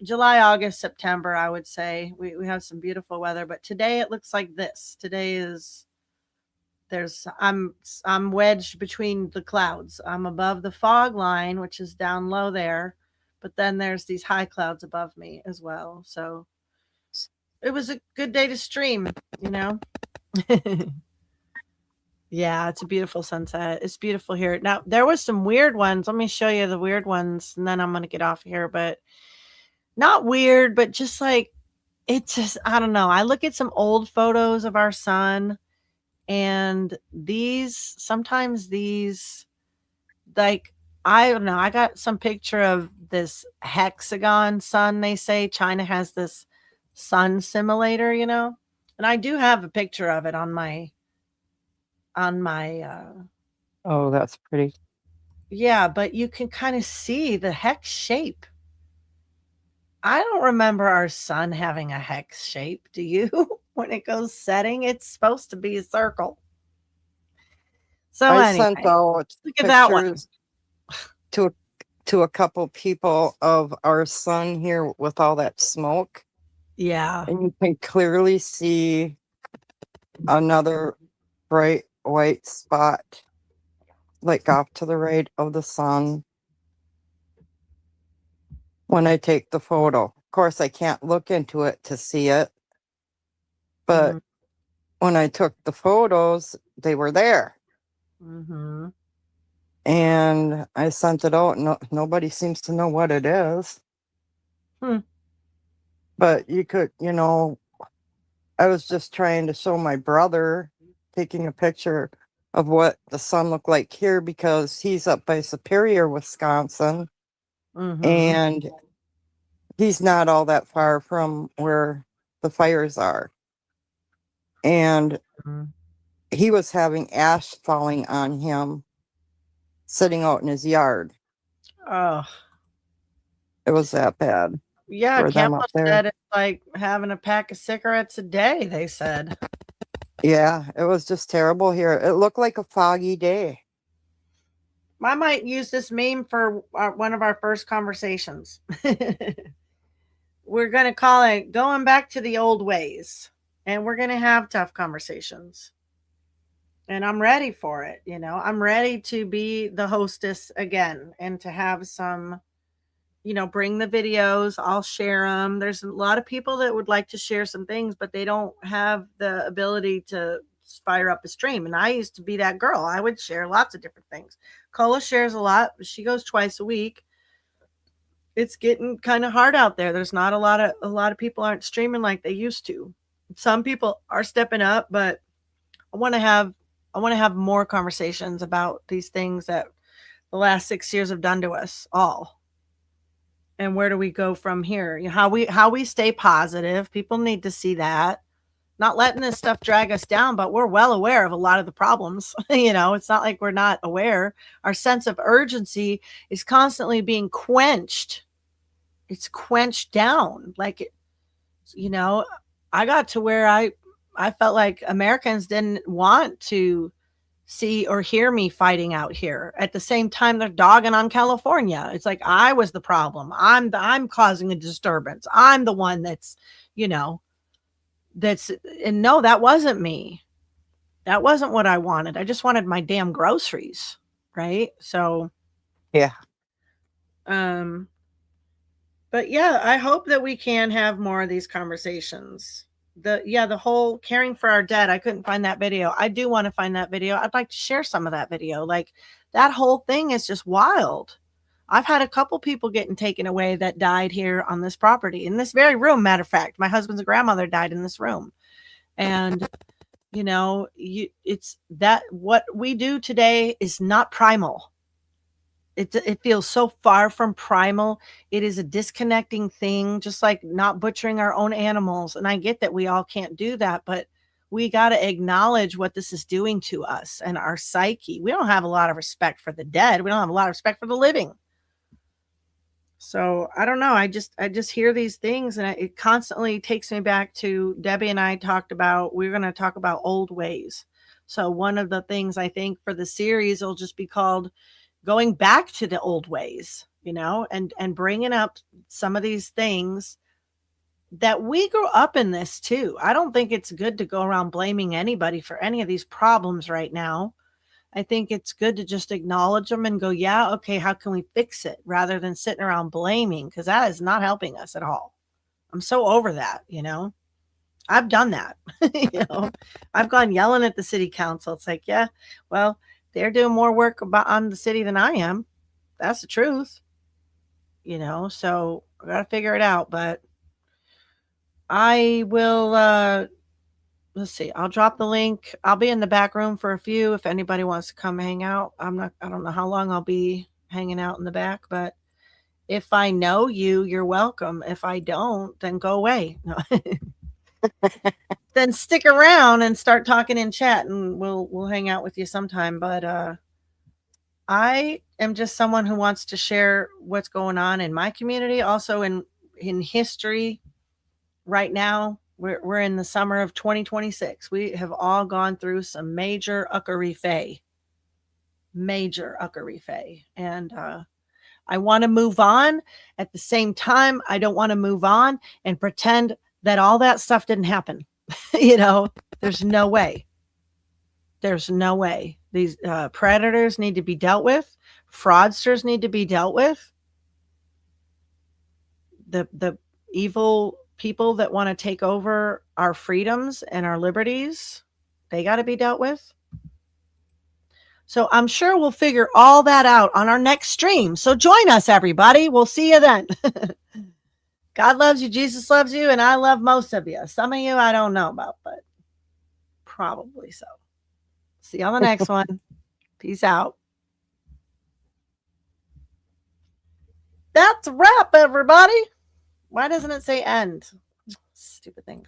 July, August, September, I would say. We have some beautiful weather, but today it looks like this. Today is I'm wedged between the clouds. I'm above the fog line, which is down low there, but then there's these high clouds above me as well. So it was a good day to stream, you know. Yeah, it's a beautiful sunset. It's beautiful here. Now, there was some weird ones. Let me show you the weird ones, and then I'm going to get off here. But not weird, but just like, it's just, I don't know. I look at some old photos of our sun, and sometimes these, like, I don't know. I got some picture of this hexagon sun. They say China has this sun simulator, you know, and I do have a picture of it on my Oh, that's pretty. yeah, but you can kind of see the hex shape. I don't remember our sun having a hex shape. Do you? When it goes setting, it's supposed to be a circle. So I anyway, sent out look at that one. pictures to a couple people of our sun here with all that smoke, Yeah. and you can clearly see another bright white spot like off to the right of the sun. when I take the photo. Of course, I can't look into it to see it, but when I took the photos, they were there. Mm-hmm. And I sent it out. Nobody seems to know what it is. Hmm. But you could, I was just trying to show my brother, taking a picture of what the sun looked like here because he's up by Superior, Wisconsin, Mm-hmm. and he's not all that far from where the fires are. And he was having ash falling on him sitting out in his yard. Oh, It was that bad yeah. for them Kemla up there. said it's like having a pack of cigarettes a day, they said. Yeah, it was just terrible here. It looked like a foggy day. I might use this meme for one of our first conversations. We're going to call it Going Back to the Old Ways. And we're going to have tough conversations. And I'm ready for it. I'm ready to be the hostess again and to have some, bring the videos. I'll share them. There's a lot of people that would like to share some things, but they don't have the ability to fire up a stream. And I used to be that girl. I would share lots of different things. Cola shares a lot. She goes twice a week. It's getting kind of hard out there. There's not a lot of people aren't streaming like they used to. Some people are stepping up, but I want to have more conversations about these things that the last 6 years have done to us all. And where do we go from here? How we stay positive. People need to see that. Not letting this stuff drag us down, but we're well aware of a lot of the problems. It's not like we're not aware. Our sense of urgency is constantly being quenched. It's quenched down. I got to where I felt like Americans didn't want to see or hear me fighting out here. At the same time, they're dogging on California. It's like I was the problem. I'm causing a disturbance. I'm the one that's, and no, that wasn't me. That wasn't what I wanted. I just wanted my damn groceries, right? So, Yeah. But yeah, I hope that we can have more of these conversations. The whole caring for our dead. I couldn't find that video. I do want to find that video. I'd like to share some of that video. Like that whole thing is just wild. I've had a couple people getting taken away that died here on this property in this very room. Matter of fact, my husband's grandmother died in this room. And it's that what we do today is not primal. It feels so far from primal. It is a disconnecting thing, just like not butchering our own animals. And I get that we all can't do that, but we got to acknowledge what this is doing to us and our psyche. We don't have a lot of respect for the dead. We don't have a lot of respect for the living. So I don't know. I just hear these things and it constantly takes me back to Debbie and I talked about, we're going to talk about old ways. So one of the things I think for the series will just be called Going Back to the Old Ways, and bringing up some of these things that we grew up in this too. I don't think it's good to go around blaming anybody for any of these problems right now. I think it's good to just acknowledge them and go, yeah, okay, how can we fix it? Rather than sitting around blaming, because that is not helping us at all. I'm so over that, I've done that. I've gone yelling at the city council. It's like, yeah, well, they're doing more work on the city than I am. That's the truth. So I got to figure it out, but I will, let's see. I'll drop the link. I'll be in the back room for a few if anybody wants to come hang out. I don't know how long I'll be hanging out in the back, but if I know you, you're welcome. If I don't, then go away. No. Then stick around and start talking in chat and we'll hang out with you sometime. But I am just someone who wants to share what's going on in my community, also in history. Right now, we're in the summer of 2026. We have all gone through some major uckery-fay. And I want to move on. At the same time, I don't want to move on and pretend that all that stuff didn't happen. There's no way. These predators need to be dealt with. Fraudsters need to be dealt with. the evil people that want to take over our freedoms and our liberties, they got to be dealt with. So I'm sure we'll figure all that out on our next stream. So join us, everybody. We'll see you then. God loves you, Jesus loves you, and I love most of you. Some of you I don't know about, but probably so. See you on the next one. Peace out. That's a wrap, everybody. Why doesn't it say end? Stupid thing.